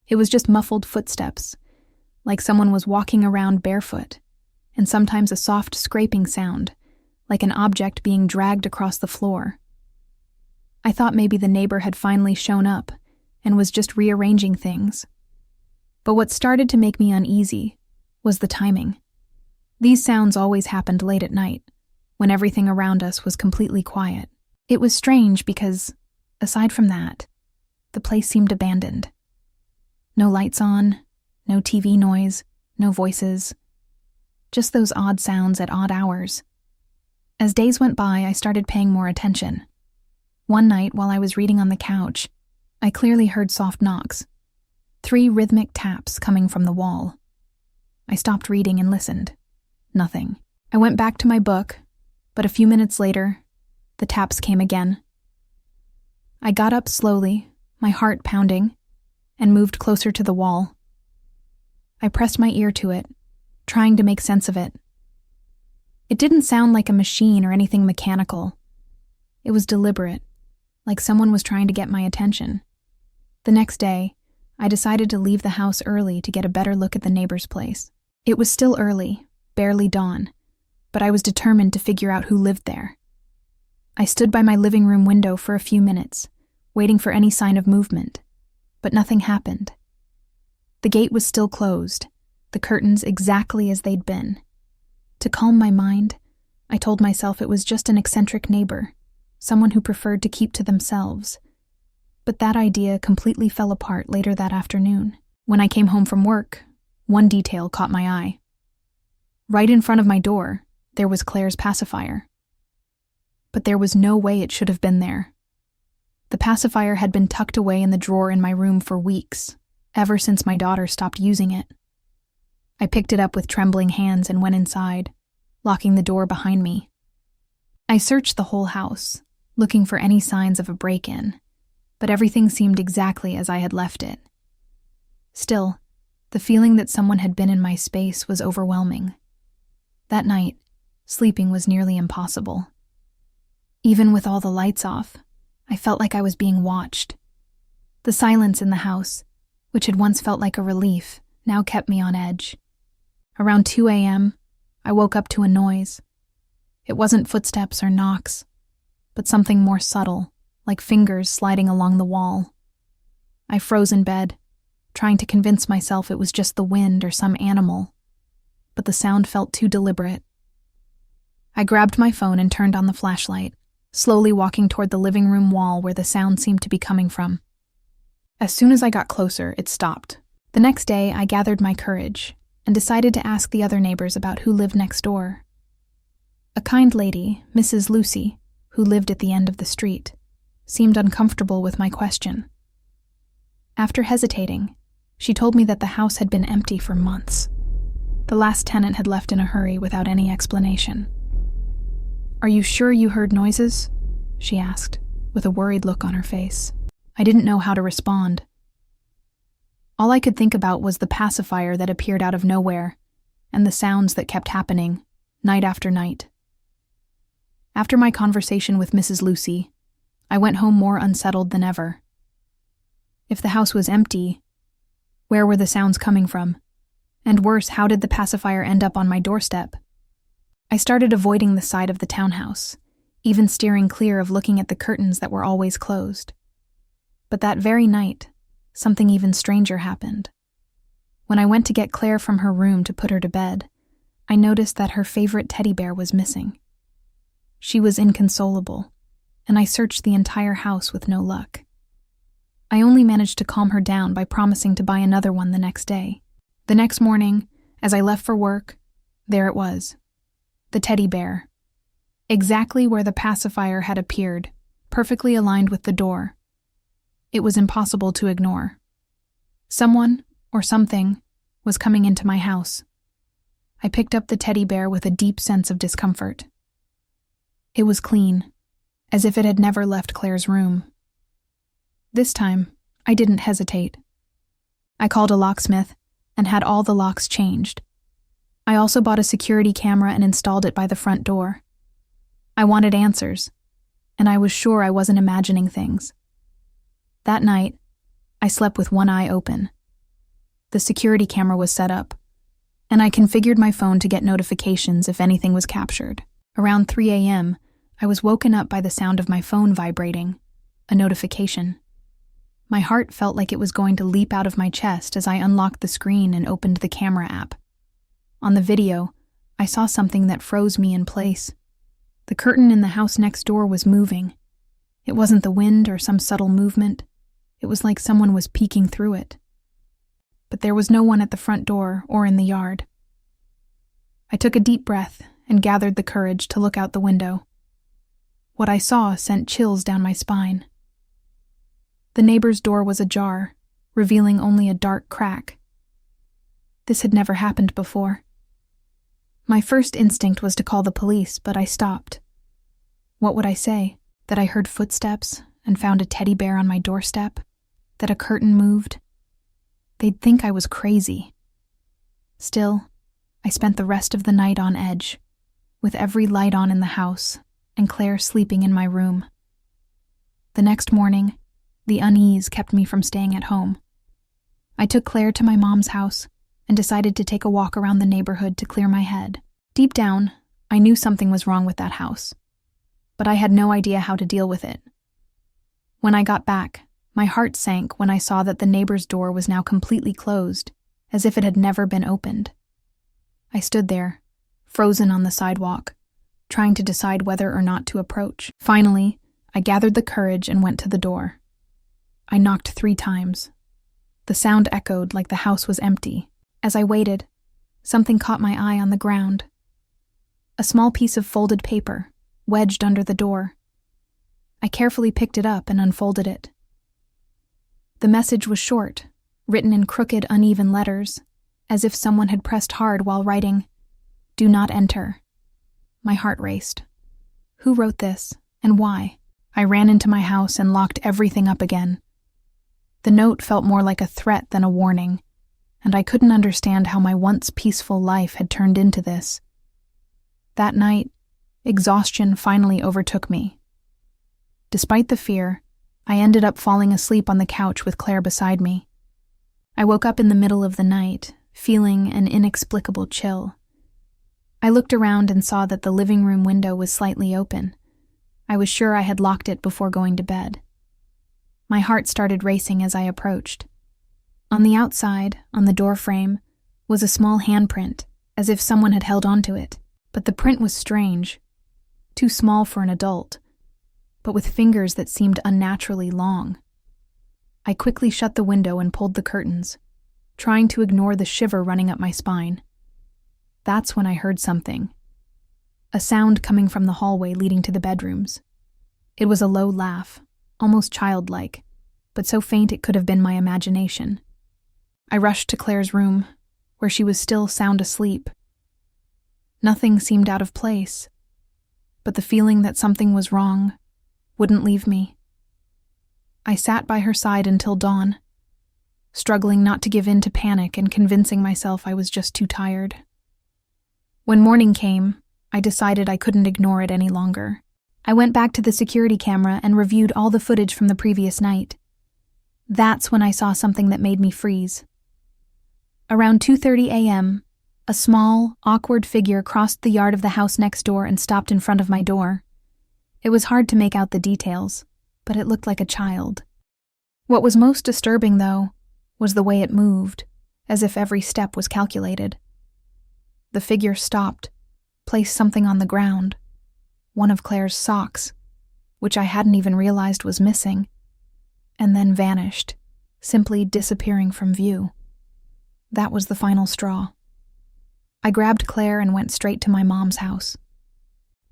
It was just muffled footsteps, like someone was walking around barefoot, and sometimes a soft scraping sound, like an object being dragged across the floor. I thought maybe the neighbor had finally shown up and was just rearranging things. But what started to make me uneasy was the timing. These sounds always happened late at night, when everything around us was completely quiet. It was strange because, aside from that, the place seemed abandoned. No lights on, no TV noise, no voices. Just those odd sounds at odd hours. As days went by, I started paying more attention. One night, while I was reading on the couch, I clearly heard soft knocks. 3 rhythmic taps coming from the wall. I stopped reading and listened. Nothing. I went back to my book, but a few minutes later, the taps came again. I got up slowly, my heart pounding, and moved closer to the wall. I pressed my ear to it, trying to make sense of it. It didn't sound like a machine or anything mechanical. It was deliberate, like someone was trying to get my attention. The next day, I decided to leave the house early to get a better look at the neighbor's place. It was still early, barely dawn, but I was determined to figure out who lived there. I stood by my living room window for a few minutes, waiting for any sign of movement, but nothing happened. The gate was still closed, the curtains exactly as they'd been. To calm my mind, I told myself it was just an eccentric neighbor, someone who preferred to keep to themselves. But that idea completely fell apart later that afternoon. When I came home from work, one detail caught my eye. Right in front of my door, there was Claire's pacifier. But there was no way it should have been there. The pacifier had been tucked away in the drawer in my room for weeks, ever since my daughter stopped using it. I picked it up with trembling hands and went inside, locking the door behind me. I searched the whole house, looking for any signs of a break-in, but everything seemed exactly as I had left it. Still, the feeling that someone had been in my space was overwhelming. That night, sleeping was nearly impossible. Even with all the lights off, I felt like I was being watched. The silence in the house, which had once felt like a relief, now kept me on edge. Around 2 a.m., I woke up to a noise. It wasn't footsteps or knocks, but something more subtle, like fingers sliding along the wall. I froze in bed, trying to convince myself it was just the wind or some animal, but the sound felt too deliberate. I grabbed my phone and turned on the flashlight, slowly walking toward the living room wall where the sound seemed to be coming from. As soon as I got closer, it stopped. The next day, I gathered my courage and decided to ask the other neighbors about who lived next door. A kind lady, Mrs. Lucy, who lived at the end of the street, seemed uncomfortable with my question. After hesitating, she told me that the house had been empty for months. The last tenant had left in a hurry without any explanation. "Are you sure you heard noises?" she asked, with a worried look on her face. I didn't know how to respond. All I could think about was the pacifier that appeared out of nowhere, and the sounds that kept happening, night after night. After my conversation with Mrs. Lucy, I went home more unsettled than ever. If the house was empty, where were the sounds coming from? And worse, how did the pacifier end up on my doorstep? I started avoiding the side of the townhouse, even steering clear of looking at the curtains that were always closed. But that very night, something even stranger happened. When I went to get Claire from her room to put her to bed, I noticed that her favorite teddy bear was missing. She was inconsolable, and I searched the entire house with no luck. I only managed to calm her down by promising to buy another one the next day. The next morning, as I left for work, there it was. The teddy bear. Exactly where the pacifier had appeared, perfectly aligned with the door. It was impossible to ignore. Someone, or something, was coming into my house. I picked up the teddy bear with a deep sense of discomfort. It was clean, as if it had never left Claire's room. This time, I didn't hesitate. I called a locksmith and had all the locks changed. I also bought a security camera and installed it by the front door. I wanted answers, and I was sure I wasn't imagining things. That night, I slept with one eye open. The security camera was set up, and I configured my phone to get notifications if anything was captured. Around 3 a.m., I was woken up by the sound of my phone vibrating, a notification. My heart felt like it was going to leap out of my chest as I unlocked the screen and opened the camera app. On the video, I saw something that froze me in place. The curtain in the house next door was moving. It wasn't the wind or some subtle movement. It was like someone was peeking through it. But there was no one at the front door or in the yard. I took a deep breath and gathered the courage to look out the window. What I saw sent chills down my spine. The neighbor's door was ajar, revealing only a dark crack. This had never happened before. My first instinct was to call the police, but I stopped. What would I say? That I heard footsteps and found a teddy bear on my doorstep? That a curtain moved? They'd think I was crazy. Still, I spent the rest of the night on edge, with every light on in the house and Claire sleeping in my room. The next morning, the unease kept me from staying at home. I took Claire to my mom's house and decided to take a walk around the neighborhood to clear my head. Deep down, I knew something was wrong with that house, but I had no idea how to deal with it. When I got back, my heart sank when I saw that the neighbor's door was now completely closed, as if it had never been opened. I stood there, frozen on the sidewalk, trying to decide whether or not to approach. Finally, I gathered the courage and went to the door. I knocked 3 times. The sound echoed like the house was empty. As I waited, something caught my eye on the ground. A small piece of folded paper, wedged under the door. I carefully picked it up and unfolded it. The message was short, written in crooked, uneven letters, as if someone had pressed hard while writing, "Do not enter." My heart raced. Who wrote this, and why? I ran into my house and locked everything up again. The note felt more like a threat than a warning, and I couldn't understand how my once peaceful life had turned into this. That night, exhaustion finally overtook me. Despite the fear, I ended up falling asleep on the couch with Claire beside me. I woke up in the middle of the night, feeling an inexplicable chill. I looked around and saw that the living room window was slightly open. I was sure I had locked it before going to bed. My heart started racing as I approached. On the outside, on the door frame, was a small handprint, as if someone had held onto it, but the print was strange, too small for an adult, but with fingers that seemed unnaturally long. I quickly shut the window and pulled the curtains, trying to ignore the shiver running up my spine. That's when I heard something. A sound coming from the hallway leading to the bedrooms. It was a low laugh, almost childlike, but so faint it could have been my imagination. I rushed to Claire's room, where she was still sound asleep. Nothing seemed out of place, but the feeling that something was wrong wouldn't leave me. I sat by her side until dawn, struggling not to give in to panic and convincing myself I was just too tired. When morning came, I decided I couldn't ignore it any longer. I went back to the security camera and reviewed all the footage from the previous night. That's when I saw something that made me freeze. Around 2:30 a.m., a small, awkward figure crossed the yard of the house next door and stopped in front of my door. It was hard to make out the details, but it looked like a child. What was most disturbing, though, was the way it moved, as if every step was calculated. The figure stopped, placed something on the ground, one of Claire's socks, which I hadn't even realized was missing, and then vanished, simply disappearing from view. That was the final straw. I grabbed Claire and went straight to my mom's house.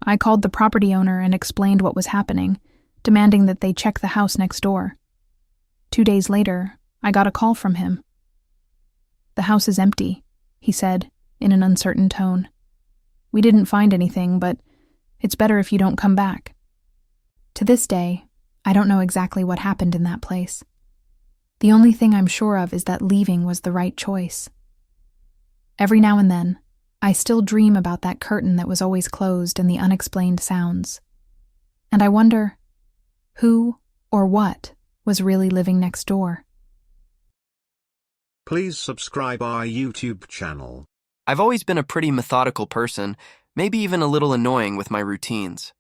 I called the property owner and explained what was happening, demanding that they check the house next door. 2 days later, I got a call from him. "The house is empty," he said, in an uncertain tone. "We didn't find anything, but it's better if you don't come back." To this day, I don't know exactly what happened in that place. The only thing I'm sure of is that leaving was the right choice. Every now and then, I still dream about that curtain that was always closed and the unexplained sounds. And I wonder, who or what was really living next door? Please subscribe our YouTube channel. I've always been a pretty methodical person, maybe even a little annoying with my routines.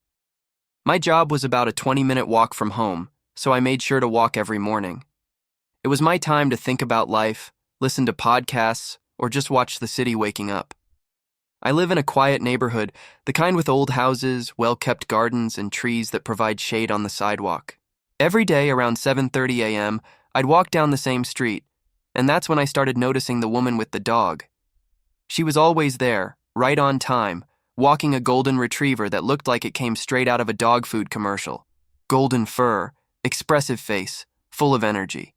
My job was about a 20-minute walk from home, so I made sure to walk every morning. It was my time to think about life, listen to podcasts, or just watch the city waking up. I live in a quiet neighborhood, the kind with old houses, well-kept gardens, and trees that provide shade on the sidewalk. Every day around 7:30 a.m., I'd walk down the same street, and that's when I started noticing the woman with the dog. She was always there, right on time, walking a golden retriever that looked like it came straight out of a dog food commercial. Golden fur, expressive face, full of energy.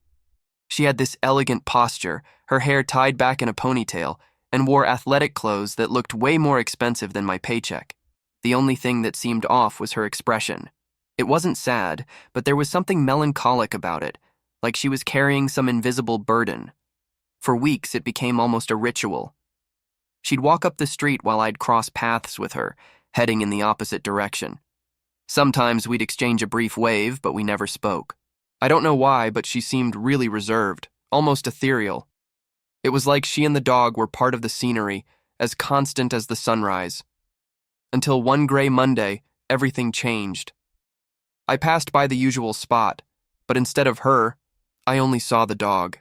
She had this elegant posture, her hair tied back in a ponytail, and wore athletic clothes that looked way more expensive than my paycheck. The only thing that seemed off was her expression. It wasn't sad, but there was something melancholic about it, like she was carrying some invisible burden. For weeks, it became almost a ritual. She'd walk up the street while I'd cross paths with her, heading in the opposite direction. Sometimes we'd exchange a brief wave, but we never spoke. I don't know why, but she seemed really reserved, almost ethereal. It was like she and the dog were part of the scenery, as constant as the sunrise. Until one gray Monday, everything changed. I passed by the usual spot, but instead of her, I only saw the dog.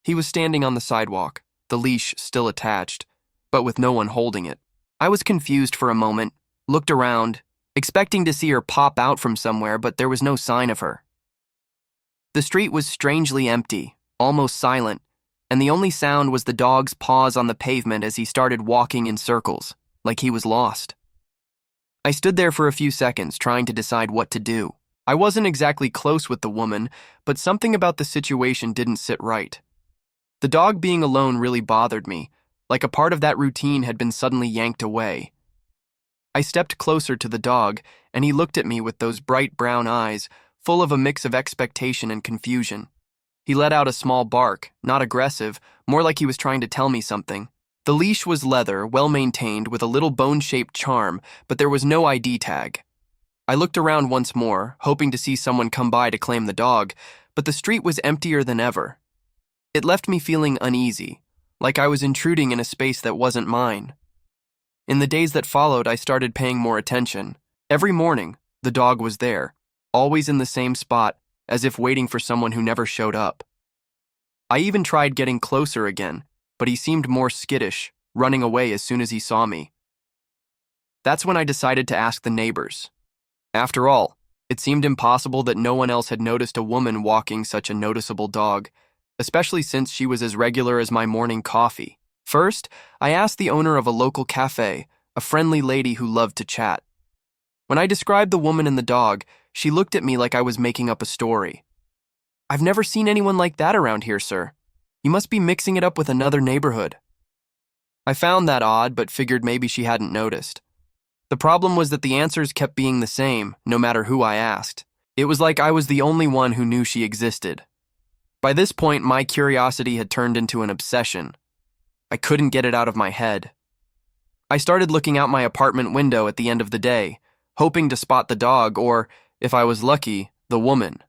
He was standing on the sidewalk, the leash still attached, but with no one holding it. I was confused for a moment, looked around, expecting to see her pop out from somewhere, but there was no sign of her. The street was strangely empty, almost silent, and the only sound was the dog's paws on the pavement as he started walking in circles, like he was lost. I stood there for a few seconds, trying to decide what to do. I wasn't exactly close with the woman, but something about the situation didn't sit right. The dog being alone really bothered me, like a part of that routine had been suddenly yanked away. I stepped closer to the dog, and he looked at me with those bright brown eyes, full of a mix of expectation and confusion. He let out a small bark, not aggressive, more like he was trying to tell me something. The leash was leather, well-maintained, with a little bone-shaped charm, but there was no ID tag. I looked around once more, hoping to see someone come by to claim the dog, but the street was emptier than ever. It left me feeling uneasy, like I was intruding in a space that wasn't mine. In the days that followed, I started paying more attention. Every morning, the dog was there, always in the same spot, as if waiting for someone who never showed up. I even tried getting closer again, but he seemed more skittish, running away as soon as he saw me. That's when I decided to ask the neighbors. After all, it seemed impossible that no one else had noticed a woman walking such a noticeable dog, especially since she was as regular as my morning coffee. First, I asked the owner of a local cafe, a friendly lady who loved to chat. When I described the woman and the dog, she looked at me like I was making up a story. "I've never seen anyone like that around here, sir. You must be mixing it up with another neighborhood." I found that odd, but figured maybe she hadn't noticed. The problem was that the answers kept being the same, no matter who I asked. It was like I was the only one who knew she existed. By this point, my curiosity had turned into an obsession. I couldn't get it out of my head. I started looking out my apartment window at the end of the day, hoping to spot the dog or, if I was lucky, the woman.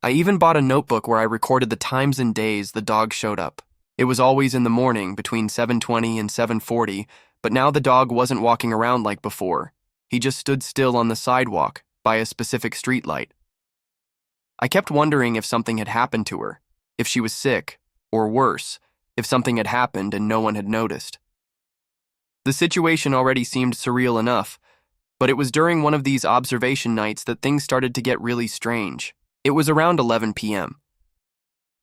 I even bought a notebook where I recorded the times and days the dog showed up. It was always in the morning, between 7:20 and 7:40, but now the dog wasn't walking around like before. He just stood still on the sidewalk, by a specific streetlight. I kept wondering if something had happened to her, if she was sick, or worse, if something had happened and no one had noticed. The situation already seemed surreal enough, but it was during one of these observation nights that things started to get really strange. It was around 11 p.m.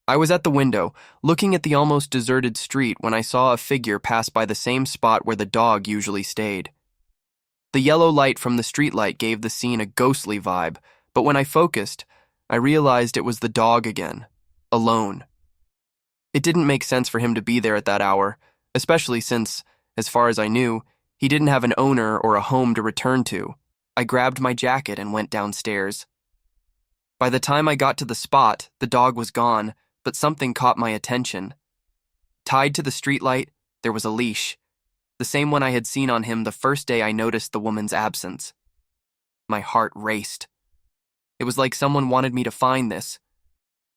I was at the window, looking at the almost deserted street when I saw a figure pass by the same spot where the dog usually stayed. The yellow light from the streetlight gave the scene a ghostly vibe, but when I focused, I realized it was the dog again, alone. It didn't make sense for him to be there at that hour, especially since, as far as I knew, he didn't have an owner or a home to return to. I grabbed my jacket and went downstairs. By the time I got to the spot, the dog was gone, but something caught my attention. Tied to the streetlight, there was a leash, the same one I had seen on him the first day I noticed the woman's absence. My heart raced. It was like someone wanted me to find this,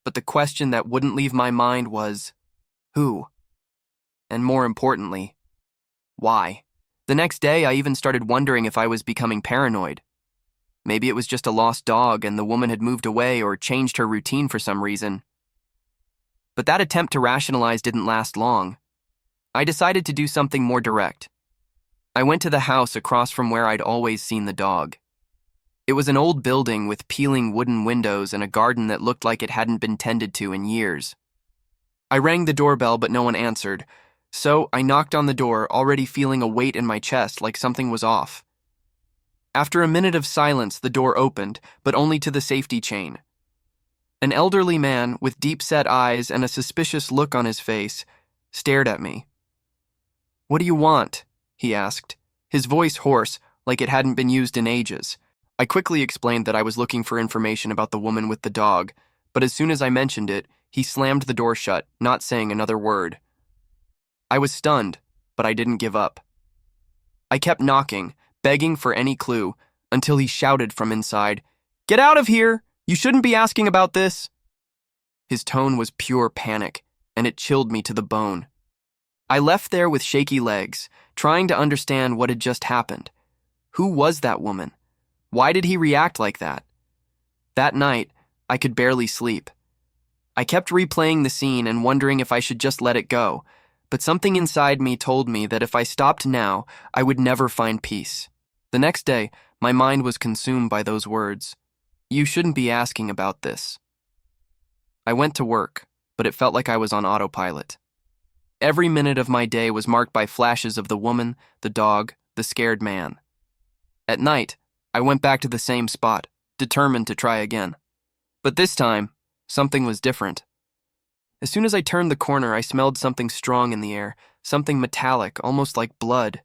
but the question that wouldn't leave my mind was, who? And more importantly, why? The next day, I even started wondering if I was becoming paranoid. Maybe it was just a lost dog and the woman had moved away or changed her routine for some reason. But that attempt to rationalize didn't last long. I decided to do something more direct. I went to the house across from where I'd always seen the dog. It was an old building with peeling wooden windows and a garden that looked like it hadn't been tended to in years. I rang the doorbell, but no one answered, so I knocked on the door, already feeling a weight in my chest like something was off. After a minute of silence, the door opened, but only to the safety chain. An elderly man with deep-set eyes and a suspicious look on his face stared at me. "What do you want?" he asked, his voice hoarse, like it hadn't been used in ages. I quickly explained that I was looking for information about the woman with the dog, but as soon as I mentioned it, he slammed the door shut, not saying another word. I was stunned, but I didn't give up. I kept knocking, begging for any clue, until he shouted from inside, "Get out of here! You shouldn't be asking about this!" His tone was pure panic, and it chilled me to the bone. I left there with shaky legs, trying to understand what had just happened. Who was that woman? Why did he react like that? That night, I could barely sleep. I kept replaying the scene and wondering if I should just let it go, but something inside me told me that if I stopped now, I would never find peace. The next day, my mind was consumed by those words. You shouldn't be asking about this. I went to work, but it felt like I was on autopilot. Every minute of my day was marked by flashes of the woman, the dog, the scared man. At night, I went back to the same spot, determined to try again. But this time, something was different. As soon as I turned the corner, I smelled something strong in the air, something metallic, almost like blood.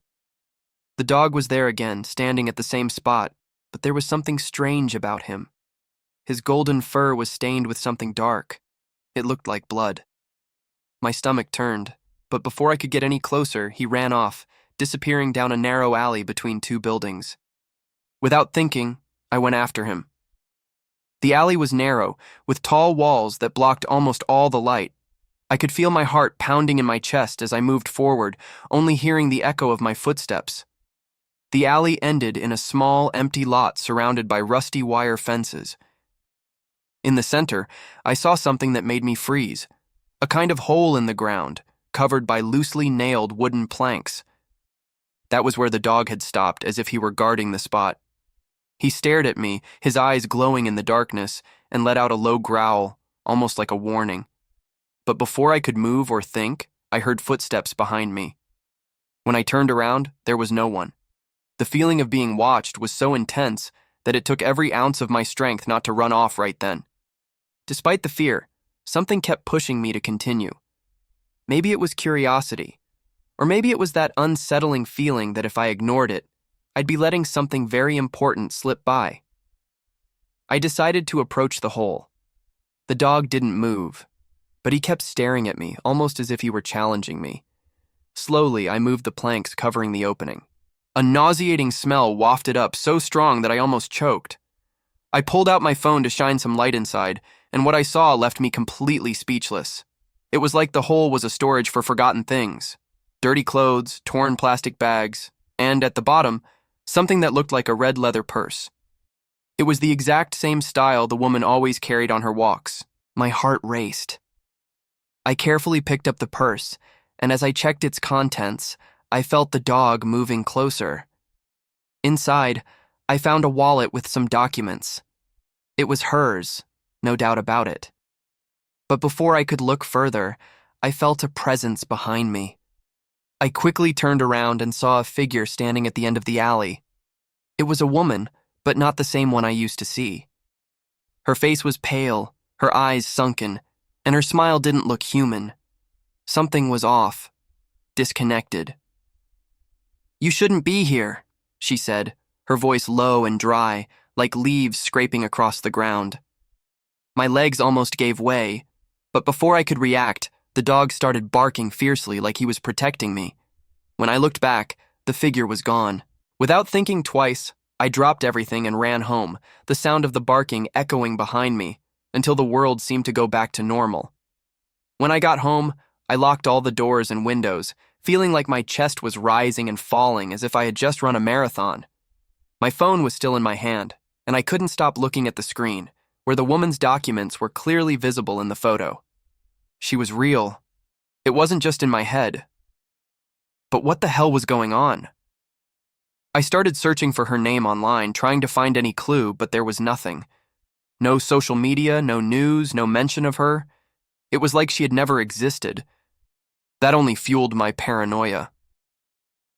The dog was there again, standing at the same spot, but there was something strange about him. His golden fur was stained with something dark. It looked like blood. My stomach turned, but before I could get any closer, he ran off, disappearing down a narrow alley between two buildings. Without thinking, I went after him. The alley was narrow, with tall walls that blocked almost all the light. I could feel my heart pounding in my chest as I moved forward, only hearing the echo of my footsteps. The alley ended in a small, empty lot surrounded by rusty wire fences. In the center, I saw something that made me freeze, a kind of hole in the ground, covered by loosely nailed wooden planks. That was where the dog had stopped, as if he were guarding the spot. He stared at me, his eyes glowing in the darkness, and let out a low growl, almost like a warning. But before I could move or think, I heard footsteps behind me. When I turned around, there was no one. The feeling of being watched was so intense that it took every ounce of my strength not to run off right then. Despite the fear, something kept pushing me to continue. Maybe it was curiosity, or maybe it was that unsettling feeling that if I ignored it, I'd be letting something very important slip by. I decided to approach the hole. The dog didn't move, but he kept staring at me, almost as if he were challenging me. Slowly, I moved the planks covering the opening. A nauseating smell wafted up so strong that I almost choked. I pulled out my phone to shine some light inside, and what I saw left me completely speechless. It was like the hole was a storage for forgotten things. Dirty clothes, torn plastic bags, and at the bottom, something that looked like a red leather purse. It was the exact same style the woman always carried on her walks. My heart raced. I carefully picked up the purse, and as I checked its contents, I felt the dog moving closer. Inside, I found a wallet with some documents. It was hers, no doubt about it. But before I could look further, I felt a presence behind me. I quickly turned around and saw a figure standing at the end of the alley. It was a woman, but not the same one I used to see. Her face was pale, her eyes sunken, and her smile didn't look human. Something was off, disconnected. "You shouldn't be here," she said, her voice low and dry, like leaves scraping across the ground. My legs almost gave way, but before I could react, the dog started barking fiercely like he was protecting me. When I looked back, the figure was gone. Without thinking twice, I dropped everything and ran home, the sound of the barking echoing behind me, until the world seemed to go back to normal. When I got home, I locked all the doors and windows, feeling like my chest was rising and falling as if I had just run a marathon. My phone was still in my hand, and I couldn't stop looking at the screen, where the woman's documents were clearly visible in the photo. She was real. It wasn't just in my head. But what the hell was going on? I started searching for her name online, trying to find any clue, but there was nothing. No social media, no news, no mention of her. It was like she had never existed. That only fueled my paranoia.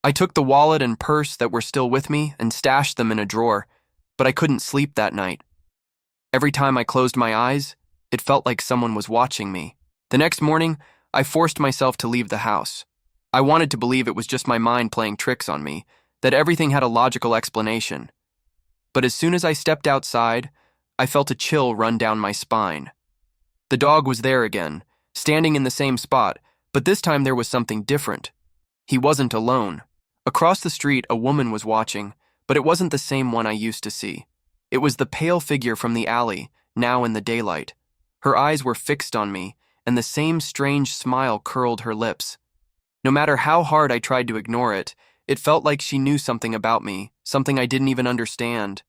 I took the wallet and purse that were still with me and stashed them in a drawer, but I couldn't sleep that night. Every time I closed my eyes, it felt like someone was watching me. The next morning, I forced myself to leave the house. I wanted to believe it was just my mind playing tricks on me, that everything had a logical explanation. But as soon as I stepped outside, I felt a chill run down my spine. The dog was there again, standing in the same spot, but this time there was something different. He wasn't alone. Across the street, a woman was watching, but it wasn't the same one I used to see. It was the pale figure from the alley, now in the daylight. Her eyes were fixed on me, and the same strange smile curled her lips. No matter how hard I tried to ignore it, it felt like she knew something about me, something I didn't even understand.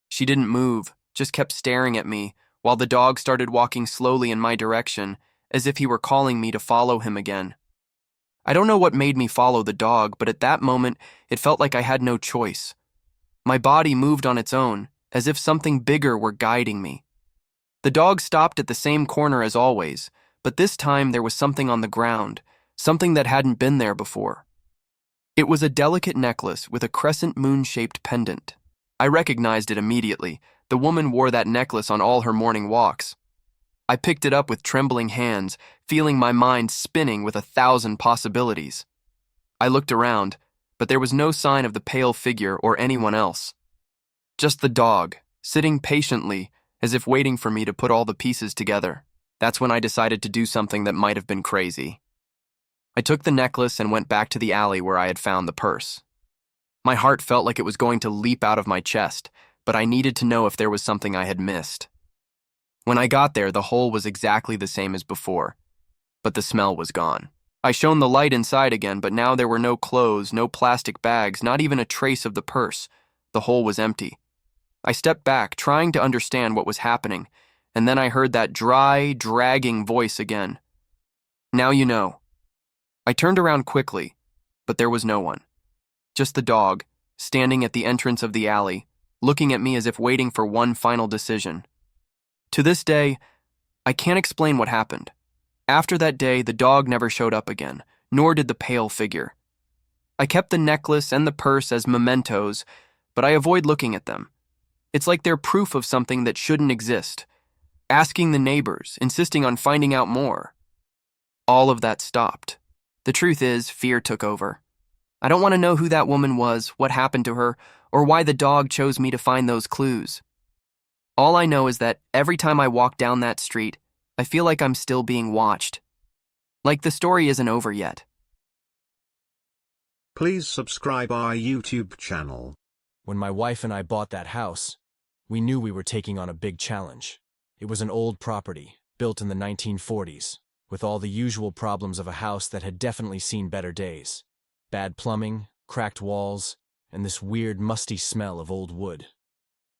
She didn't move, just kept staring at me, while the dog started walking slowly in my direction, as if he were calling me to follow him again. I don't know what made me follow the dog, but at that moment, it felt like I had no choice. My body moved on its own, as if something bigger were guiding me. The dog stopped at the same corner as always, but this time there was something on the ground, something that hadn't been there before. It was a delicate necklace with a crescent moon-shaped pendant. I recognized it immediately. The woman wore that necklace on all her morning walks. I picked it up with trembling hands, feeling my mind spinning with 1,000 possibilities. I looked around, but there was no sign of the pale figure or anyone else. Just the dog, sitting patiently, as if waiting for me to put all the pieces together. That's when I decided to do something that might have been crazy. I took the necklace and went back to the alley where I had found the purse. My heart felt like it was going to leap out of my chest, but I needed to know if there was something I had missed. When I got there, the hole was exactly the same as before. but the smell was gone. I shone the light inside again, but now there were no clothes, no plastic bags, not even a trace of the purse. The hole was empty. I stepped back, trying to understand what was happening, and then I heard that dry, dragging voice again. "Now you know." I turned around quickly, but there was no one. Just the dog, standing at the entrance of the alley, looking at me as if waiting for one final decision. To this day, I can't explain what happened. After that day, the dog never showed up again, nor did the pale figure. I kept the necklace and the purse as mementos, but I avoid looking at them. It's like they're proof of something that shouldn't exist. Asking the neighbors, insisting on finding out more. All of that stopped. The truth is, fear took over. I don't want to know who that woman was, what happened to her, or why the dog chose me to find those clues. All I know is that every time I walk down that street, I feel like I'm still being watched. Like the story isn't over yet. Please subscribe our YouTube channel. When my wife and I bought that house, we knew we were taking on a big challenge. It was an old property, built in the 1940s, with all the usual problems of a house that had definitely seen better days. Bad plumbing, cracked walls, and this weird musty smell of old wood.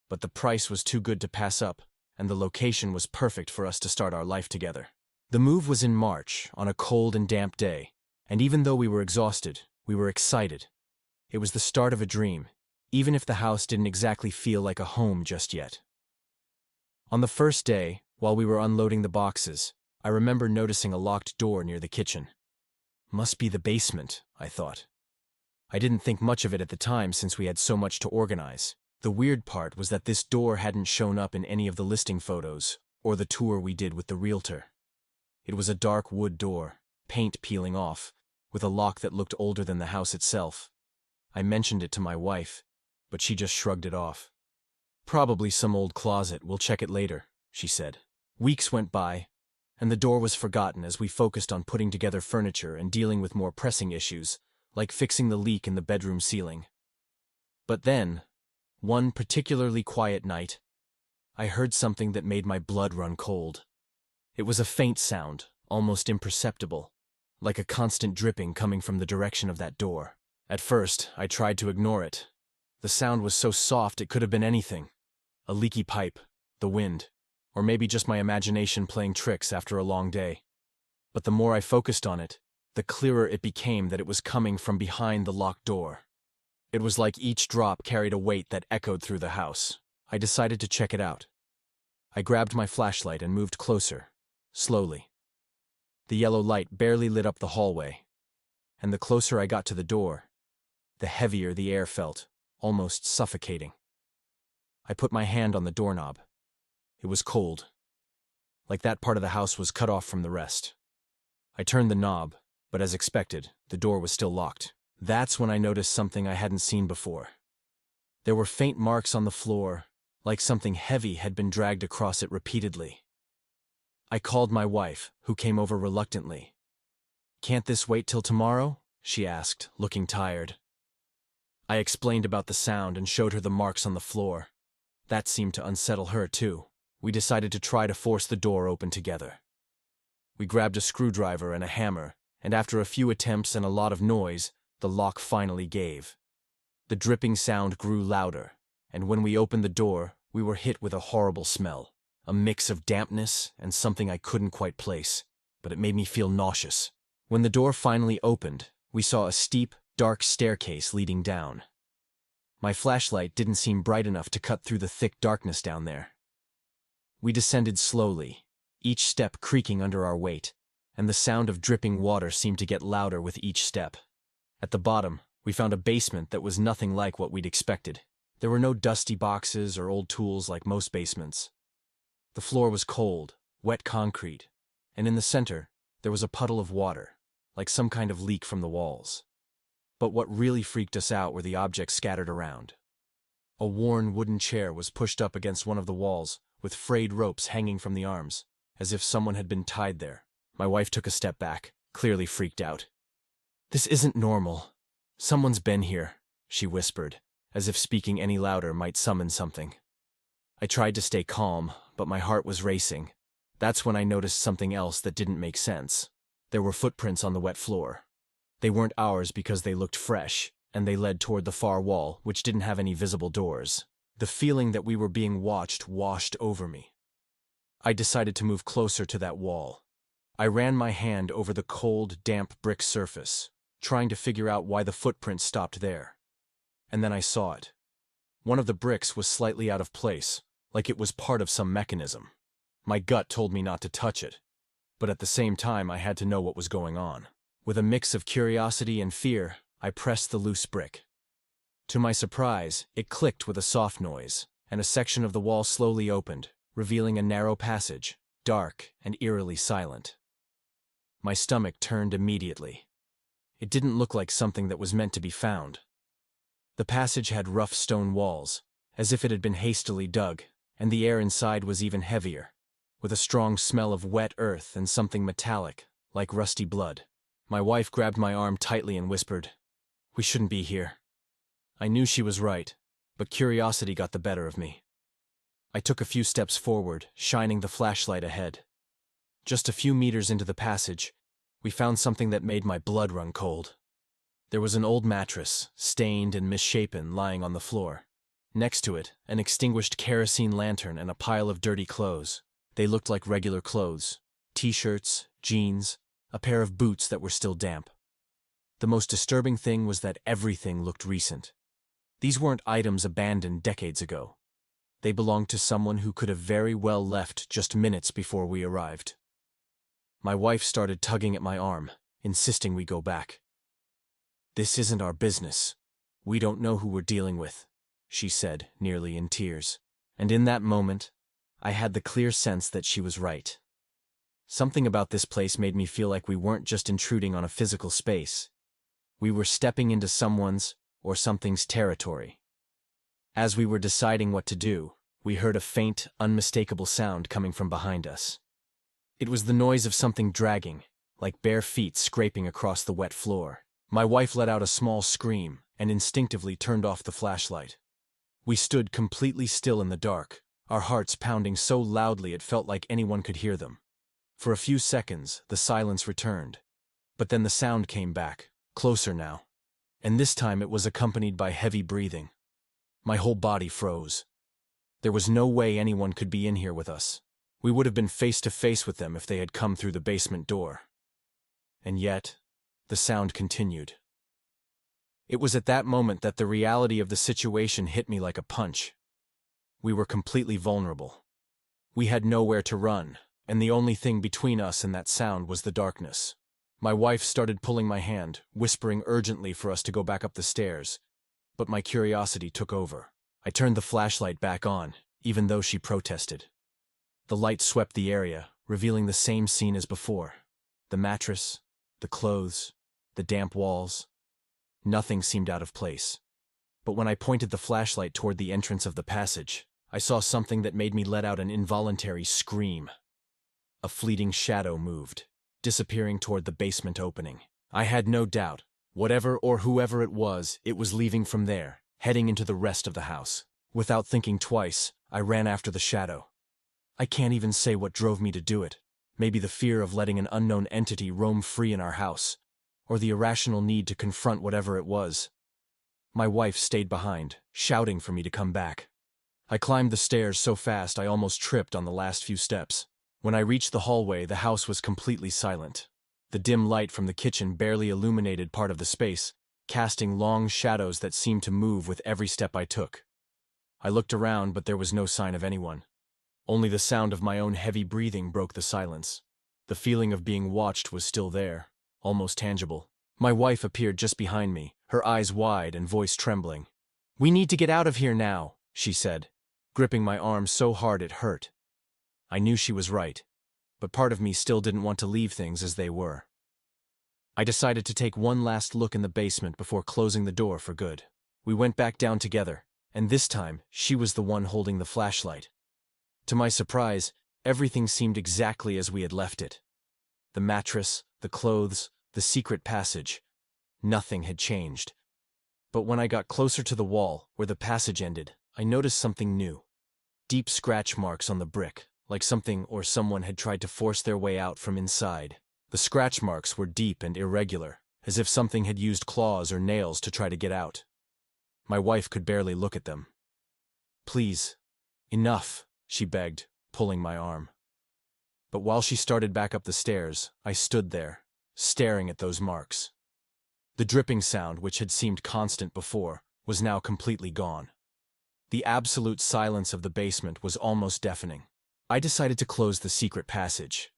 But the price was too good to pass up, and the location was perfect for us to start our life together. The move was in March, on a cold and damp day, and even though we were exhausted, we were excited. It was the start of a dream, even if the house didn't exactly feel like a home just yet. On the first day, while we were unloading the boxes, I remember noticing a locked door near the kitchen. Must be the basement, I thought. I didn't think much of it at the time since we had so much to organize. The weird part was that this door hadn't shown up in any of the listing photos or the tour we did with the realtor. It was a dark wood door, paint peeling off, with a lock that looked older than the house itself. I mentioned it to my wife, but she just shrugged it off. "Probably some old closet, we'll check it later," she said. Weeks went by, and the door was forgotten as we focused on putting together furniture and dealing with more pressing issues, like fixing the leak in the bedroom ceiling. But then, one particularly quiet night, I heard something that made my blood run cold. It was a faint sound, almost imperceptible, like a constant dripping coming from the direction of that door. At first, I tried to ignore it. The sound was so soft it could have been anything. A leaky pipe, the wind, or maybe just my imagination playing tricks after a long day. But the more I focused on it, the clearer it became that it was coming from behind the locked door. It was like each drop carried a weight that echoed through the house. I decided to check it out. I grabbed my flashlight and moved closer, slowly. The yellow light barely lit up the hallway, and the closer I got to the door, the heavier the air felt, almost suffocating. I put my hand on the doorknob. It was cold, like that part of the house was cut off from the rest. I turned the knob, but as expected, the door was still locked. That's when I noticed something I hadn't seen before. There were faint marks on the floor, like something heavy had been dragged across it repeatedly. I called my wife, who came over reluctantly. "Can't this wait till tomorrow?" she asked, looking tired. I explained about the sound and showed her the marks on the floor. That seemed to unsettle her, too. We decided to try to force the door open together. We grabbed a screwdriver and a hammer, and after a few attempts and a lot of noise, the lock finally gave. The dripping sound grew louder, and when we opened the door, we were hit with a horrible smell. A mix of dampness and something I couldn't quite place, but it made me feel nauseous. When the door finally opened, we saw a steep, dark staircase leading down. My flashlight didn't seem bright enough to cut through the thick darkness down there. We descended slowly, each step creaking under our weight, and the sound of dripping water seemed to get louder with each step. At the bottom, we found a basement that was nothing like what we'd expected. There were no dusty boxes or old tools like most basements. The floor was cold, wet concrete, and in the center, there was a puddle of water, like some kind of leak from the walls. But what really freaked us out were the objects scattered around. A worn wooden chair was pushed up against one of the walls, with frayed ropes hanging from the arms, as if someone had been tied there. My wife took a step back, clearly freaked out. "This isn't normal. Someone's been here," she whispered, as if speaking any louder might summon something. I tried to stay calm, but my heart was racing. That's when I noticed something else that didn't make sense. There were footprints on the wet floor. They weren't ours because they looked fresh, and they led toward the far wall, which didn't have any visible doors. The feeling that we were being watched washed over me. I decided to move closer to that wall. I ran my hand over the cold, damp brick surface, trying to figure out why the footprints stopped there. And then I saw it. One of the bricks was slightly out of place, like it was part of some mechanism. My gut told me not to touch it, but at the same time I had to know what was going on. With a mix of curiosity and fear, I pressed the loose brick. To my surprise, it clicked with a soft noise, and a section of the wall slowly opened, revealing a narrow passage, dark and eerily silent. My stomach turned immediately. It didn't look like something that was meant to be found. The passage had rough stone walls, as if it had been hastily dug, and the air inside was even heavier, with a strong smell of wet earth and something metallic, like rusty blood. My wife grabbed my arm tightly and whispered, "We shouldn't be here." I knew she was right, but curiosity got the better of me. I took a few steps forward, shining the flashlight ahead. Just a few meters into the passage, we found something that made my blood run cold. There was an old mattress, stained and misshapen, lying on the floor. Next to it, an extinguished kerosene lantern and a pile of dirty clothes. They looked like regular clothes: t-shirts, jeans, a pair of boots that were still damp. The most disturbing thing was that everything looked recent. These weren't items abandoned decades ago. They belonged to someone who could have very well left just minutes before we arrived. My wife started tugging at my arm, insisting we go back. "This isn't our business. We don't know who we're dealing with," she said, nearly in tears. And in that moment, I had the clear sense that she was right. Something about this place made me feel like we weren't just intruding on a physical space. We were stepping into someone's or something's territory. As we were deciding what to do, we heard a faint, unmistakable sound coming from behind us. It was the noise of something dragging, like bare feet scraping across the wet floor. My wife let out a small scream and instinctively turned off the flashlight. We stood completely still in the dark, our hearts pounding so loudly it felt like anyone could hear them. For a few seconds, the silence returned, but then the sound came back, closer now, and this time it was accompanied by heavy breathing. My whole body froze. There was no way anyone could be in here with us. We would have been face to face with them if they had come through the basement door. And yet, the sound continued. It was at that moment that the reality of the situation hit me like a punch. We were completely vulnerable. We had nowhere to run, and the only thing between us and that sound was the darkness. My wife started pulling my hand, whispering urgently for us to go back up the stairs, but my curiosity took over. I turned the flashlight back on, even though she protested. The light swept the area, revealing the same scene as before. The mattress, the clothes, the damp walls. Nothing seemed out of place. But when I pointed the flashlight toward the entrance of the passage, I saw something that made me let out an involuntary scream. A fleeting shadow moved, disappearing toward the basement opening. I had no doubt. Whatever or whoever it was leaving from there, heading into the rest of the house. Without thinking twice, I ran after the shadow. I can't even say what drove me to do it. Maybe the fear of letting an unknown entity roam free in our house, or the irrational need to confront whatever it was. My wife stayed behind, shouting for me to come back. I climbed the stairs so fast I almost tripped on the last few steps. When I reached the hallway, the house was completely silent. The dim light from the kitchen barely illuminated part of the space, casting long shadows that seemed to move with every step I took. I looked around, but there was no sign of anyone. Only the sound of my own heavy breathing broke the silence. The feeling of being watched was still there, almost tangible. My wife appeared just behind me, her eyes wide and voice trembling. "We need to get out of here now," she said, gripping my arm so hard it hurt. I knew she was right, but part of me still didn't want to leave things as they were. I decided to take one last look in the basement before closing the door for good. We went back down together, and this time she was the one holding the flashlight. To my surprise, everything seemed exactly as we had left it. The mattress, the clothes, the secret passage. Nothing had changed. But when I got closer to the wall, where the passage ended, I noticed something new. Deep scratch marks on the brick, like something or someone had tried to force their way out from inside. The scratch marks were deep and irregular, as if something had used claws or nails to try to get out. My wife could barely look at them. "Please, enough," she begged, pulling my arm. But while she started back up the stairs, I stood there, staring at those marks. The dripping sound, which had seemed constant before, was now completely gone. The absolute silence of the basement was almost deafening. I decided to close the secret passage.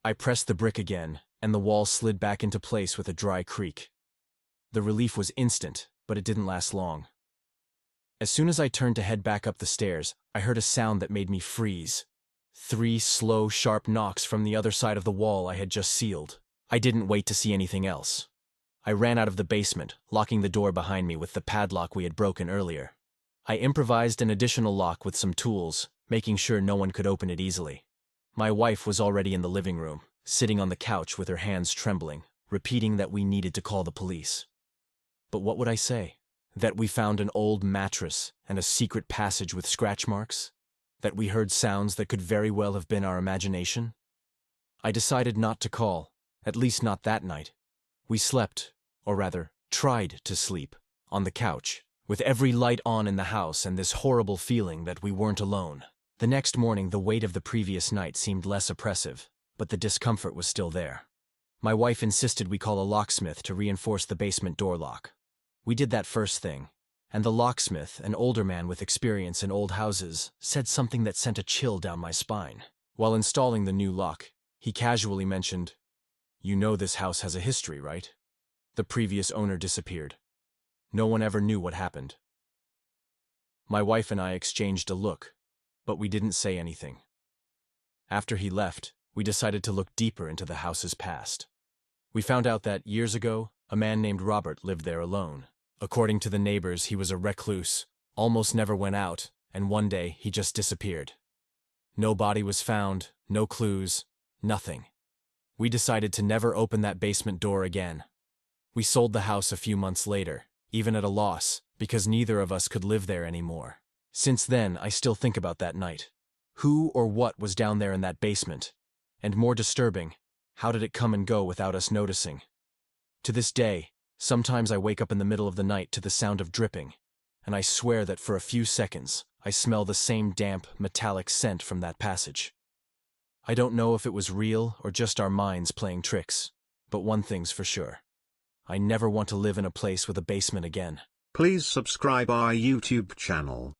I pressed the brick again, and the wall slid back into place with a dry creak. The relief was instant, but it didn't last long. As soon as I turned to head back up the stairs, I heard a sound that made me freeze. 3 slow, sharp knocks from the other side of the wall I had just sealed. I didn't wait to see anything else. I ran out of the basement, locking the door behind me with the padlock we had broken earlier. I improvised an additional lock with some tools, making sure no one could open it easily. My wife was already in the living room, sitting on the couch with her hands trembling, repeating that we needed to call the police. But what would I say? That we found an old mattress and a secret passage with scratch marks? That we heard sounds that could very well have been our imagination? I decided not to call, at least not that night. We slept, or rather, tried to sleep, on the couch, with every light on in the house and this horrible feeling that we weren't alone. The next morning, the weight of the previous night seemed less oppressive, but the discomfort was still there. My wife insisted we call a locksmith to reinforce the basement door lock. We did that first thing, and the locksmith, an older man with experience in old houses, said something that sent a chill down my spine. While installing the new lock, he casually mentioned, "You know this house has a history, right? The previous owner disappeared. No one ever knew what happened." My wife and I exchanged a look, but we didn't say anything. After he left, we decided to look deeper into the house's past. We found out that, years ago, a man named Robert lived there alone. According to the neighbors, he was a recluse, almost never went out, and one day he just disappeared. No body was found, no clues, nothing. We decided to never open that basement door again. We sold the house a few months later, even at a loss, because neither of us could live there anymore. Since then, I still think about that night. Who or what was down there in that basement? And more disturbing, how did it come and go without us noticing? To this day, sometimes I wake up in the middle of the night to the sound of dripping, and I swear that for a few seconds, I smell the same damp, metallic scent from that passage. I don't know if it was real or just our minds playing tricks, but one thing's for sure. I never want to live in a place with a basement again. Please subscribe our YouTube channel.